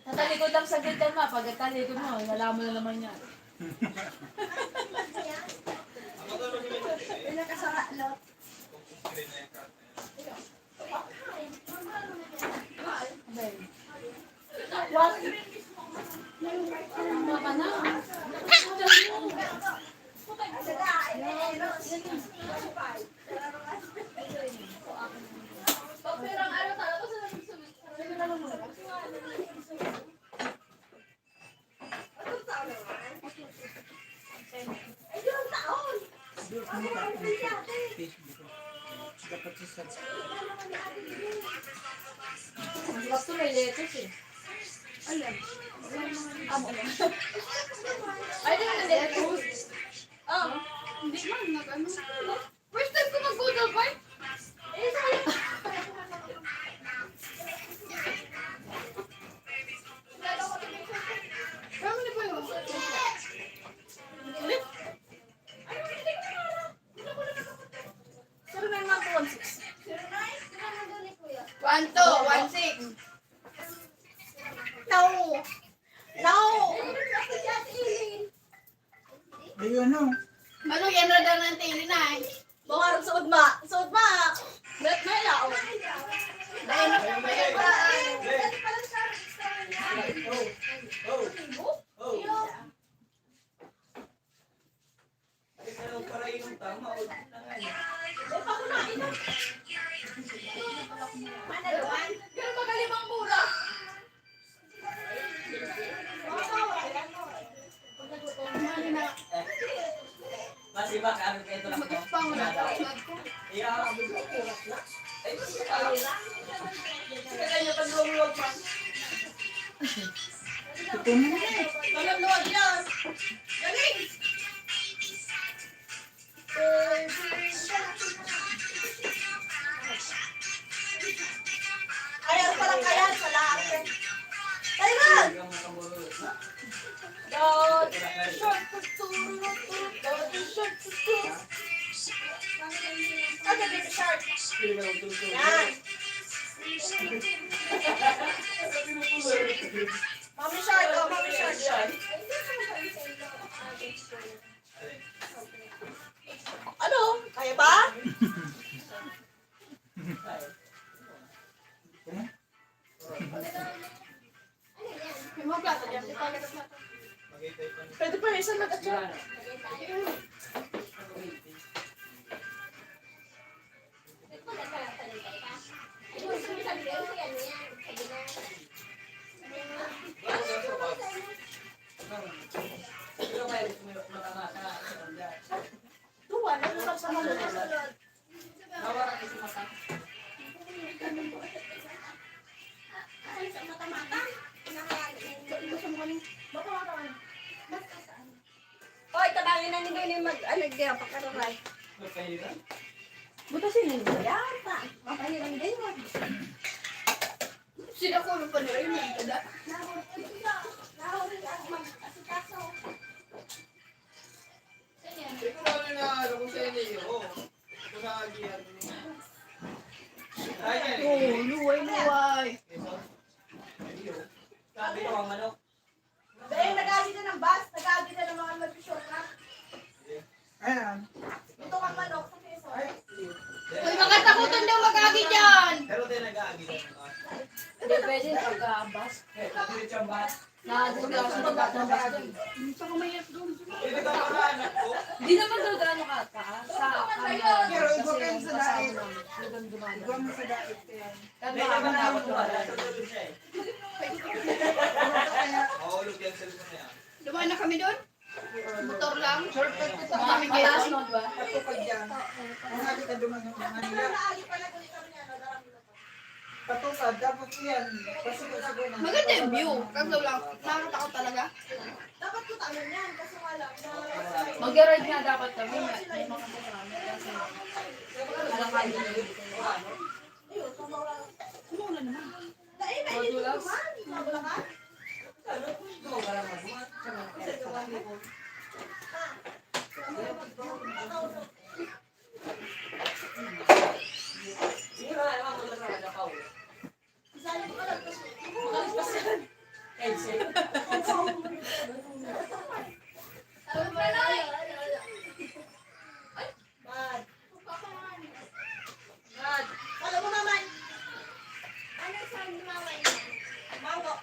Natalikod lang sa gitan ma. Pag talikod mo, wala mo na naman yan. Ay, nakasara. Lot. What? Mama na. Dapat sa Gusto may lettuce eh. Amo na. Ay, di na lettuce. Oh, hindi man nag-ano. First time ko mag-Google Park. Eh, sa'yo. Kami na ba yun? Ulit? Pero na yung mga 1-6. 1-2, 1-6. No. No. Ayun no. Ano yan na daw ng tili na eh. Bungarap sa udma. Sa udma. Bet na ilaw. Dahil na pa. Manalawan? Ganun magalimang mura. Masih ba kami kayo ito lang ito? Mag-expang mo na ito. Iya, ako gusto ko. Ay, gusto ka. Kaya niya pag lumuwag pa. Ito na. Walang luwag yan. Galing! Ayaw pala kaya sa lahat. Taliman! God, short puturo, God, short puturo. Okay, baby shark. Yan. Mami Shark, oh, Mami Shark. Ano? Kaya ba? May mga plato dyan. Pwede pa rin sa lagat dyan. Tuwan, ano lang sa mga Hoy, tabangin na nila yung mag-alagya pa karoray. Butasin na nila yata. Makahiram din mo. Sila ko pa nila yung mga luway. Sabi ko ang manok. Dahil nag-agi na ng bus, nag-agi na ng mga mag-short na. Ayan. Ito kang manok sa peso. Uy, makatakutan daw mag-agi dyan. Pero tayo nag-aagi na. Hindi pwede pagka-bus. Diretso ang bus. Nakadugla sa baba ng bus dyan. Pwede ka mga anak ko. Hindi naman daw gano'n kataas. Sa kanya. Pero iba kayo sa dait. Hanggang dumalo. Iba mo sa dait yan. Hindi ka ba dapat wala? Tutulog siya eh. Mahulog yan sa lupa niya. Dumaan na kami doon? Motor lang? Shortcut ko sa Kami gas, no, ba? Patukad dyan. Kung hindi ka dumaan ng Manila. Nag-agi pala kung ikaw niya, nadarami na. Patukad. Dapat yan. Pasok-sagot na. Maganda yung view. Kaso lang, nakakatakot talaga. Dapat ko tanong yan, kasi wala. Mag-ride nga dapat kami. Hindi makakasama. Kasi alam ka yun. Ayun, kumawala. Kumula naman. Dahil may dito naman. Kumawala ka? Sige na naman kung nasa na Paul. Isali ko lang. Edse. Mad. Mad. Alam mo naman. Ano saan naman? Mango.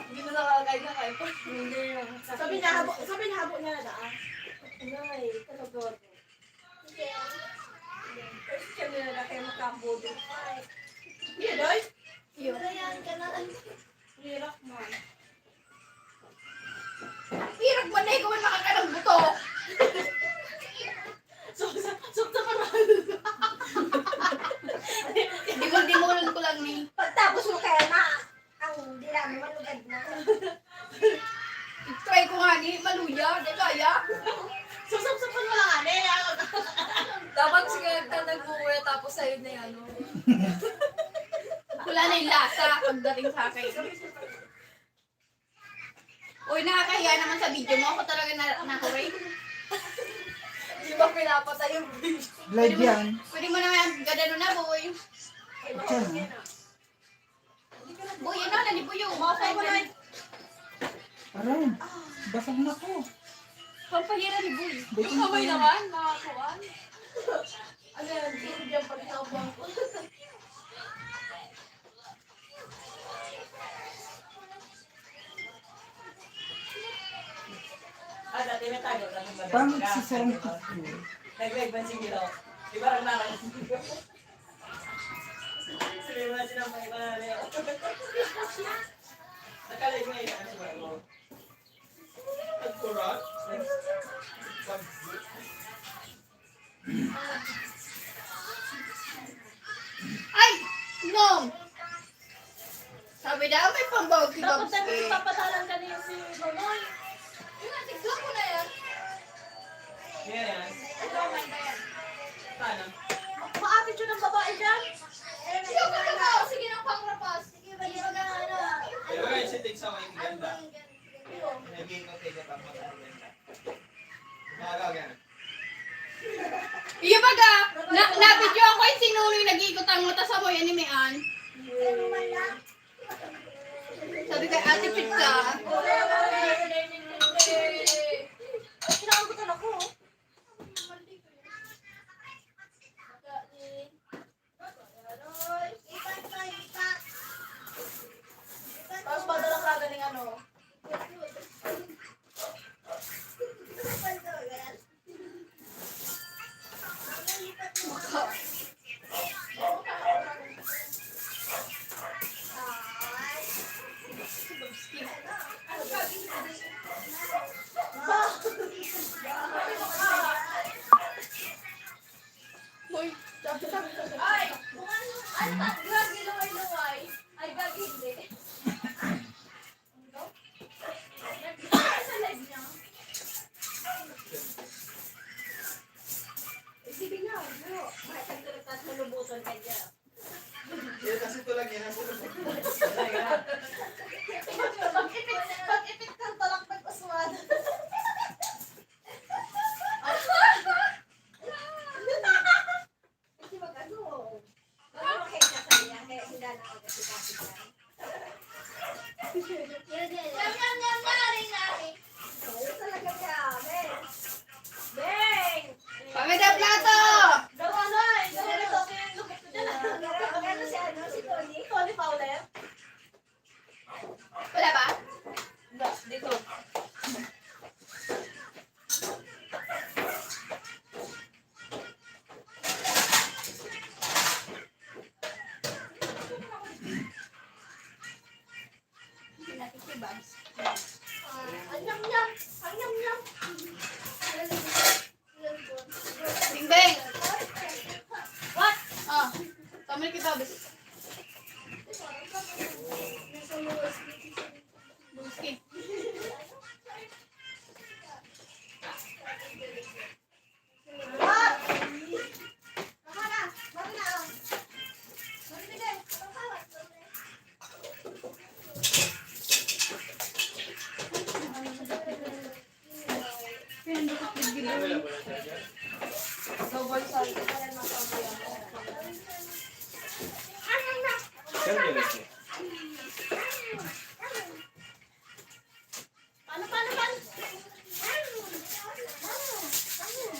Hindi mo nakakagay na kayo. Hindi lang. Sabi niya habo niya na daan. Nay, talaga. Kasi siya nila na kayo magkabodo. Hindi, doy? Yan ka na. Hirap man. Hirap mo na ikaw ang nakakalang buto. Sukta pa naman. Dimol-dimolon ko lang ni. Pagtapos mo kaya na, ang dila mo malugad na. I-try ko nga ni, maluya. Di kaya. Susap-sapan mo lang ane. Dapat siguro ka nag-uwi tapos sa'yo na yan. Wala na yung lasa pagdating sa akin. Uy, nakakahiya naman sa video mo. Ako talaga na-hurry. Di ba pinapatay yung video? Live yan. Pwede mo naman gadano na, boy. Diyan. Boy, yan na, nanibuyo. Makasay mo na. Aray. Basag na ko. Pampahira ni boy. Yung kamay naman, nakakuhan. Ano yan, hindi dyan pag naubang ko. Dati may tayo. Pangit si Sarang Kiko. Nag-live ba siguro? Di ba naglalakad siguro? Sabi mo na sinampay ko na niya. Nakalive ngayon. Ano ba mo? Nagkurat? Ay! No! Sabi na, may pambawag si Dapat Babs. tayo papatalan ka niya si Nonoy. Yung nga, tignan ko na yan. Yan yan. Paano? Ma-attitude ng babae dyan. Sige, magkakaw. Sige ng pangrapas. Sige, baliwan Iyo baga, na-video ako yung sinuloy nag-iikot ang mata sa mo, yan ni Mian. Sabi kay Ate Pizza. Kinakutan ako. Tapos padala ka galing ano. Hoy, Ay! Ay, gagi luway-luway. Ay, gagi hindi. Sa leg niya. Sige na, bro. Makikagkalitan sa lubutan ka dyan. Pag-ipit kang talakbag uswan. Hindi mag-ano. Okay na sa niya, kaya hindi na ako kasi kapit yan. Yam, yam, yam, naring, naring. Ayun talaga siya, Ben. Ben! pameda plato! Daw ano eh, daw ito, kaya yung lukit ko dyan. Ano si ano, si Tony? Tony Fowler? Wala ba? Dito. Hindi natin si Babs. Ang yam-yam! Ang yam-yam! Bingbing! What? Ah, tamay kay Babs. Buski. What? Tama na! Bago na! Magbigay! Pagkawat! Paano?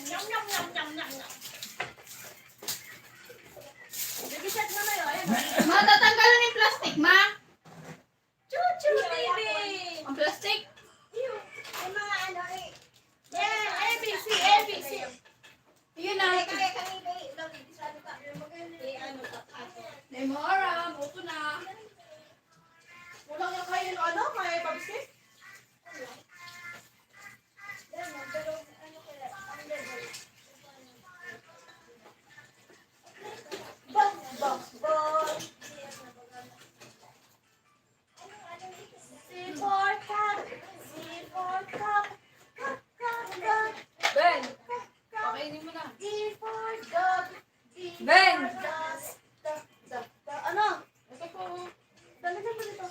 Yum, yum, yum, yum, yum, yum. Nag-set na na yun. Ayan. Matatanggalan yung plastic, ma? Chuchu, baby! Ang plastic? Yung mga ano eh. Yeah, ABC, ABC. Yun na. Kaya kanina eh. Sabi ka, ano ka? Demora, buto na. Kulang yung kayo ng ano, may babsik? Bang, bang, bang. C4 cup, C4 cup, cup, cup, cup. Ben, pakainin mo na. C4 cup, Ben! Ano? Ito po. Dalihan mo dito.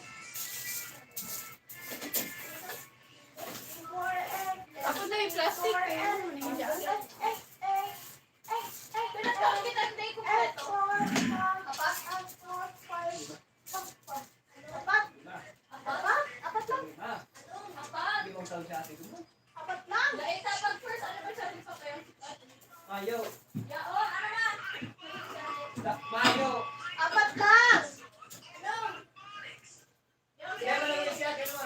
Ako na yung plastic eh. Pinatawag kita, hindi ko pa ito. Apat? Apat lang? Apat lang? Naitapag first, ano ba sabi pa kayo? Mayo. Yao, ano na? Mayo. Apat lang! Ano? Kaya mo naman siya, kaya mo.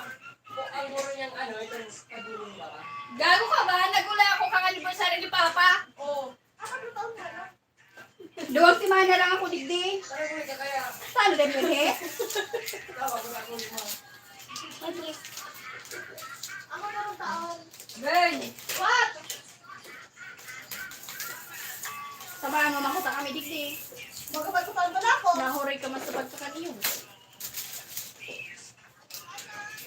Ang guro niyang ano, itong kadulong ba? Gago ka ba? Nagula ako kang anniversary ni Papa. Oo. Apat na taon ka na? Duwag timana na lang ako digdi. Parang kung ka kaya, Saan din yun eh? tawa ko na kung mo. Ako na ng taon. Ben! What? Samahan mo makuta kami digdi. Magkapagkutan ba na ako? Nahuray ka mas sa pagsakan iyo.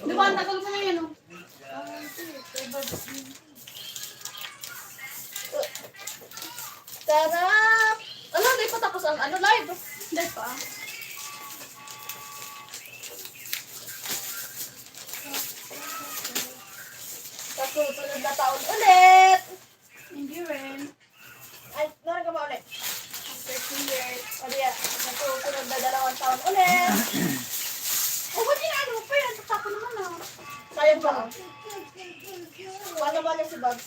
Diba, ang tagal mo na yan oh. Sarap! Ano, di pa tapos ang ano live? Hindi pa. susunod na taon ulit. Hindi rin. Ay, narin ka ba ulit? After 2 years. O diya, sa susunod na 2 taon ulit. Oh, ba't inaano mo pa yan? Tatapon naman ah. Sayang ba? Paano ba na si Babs?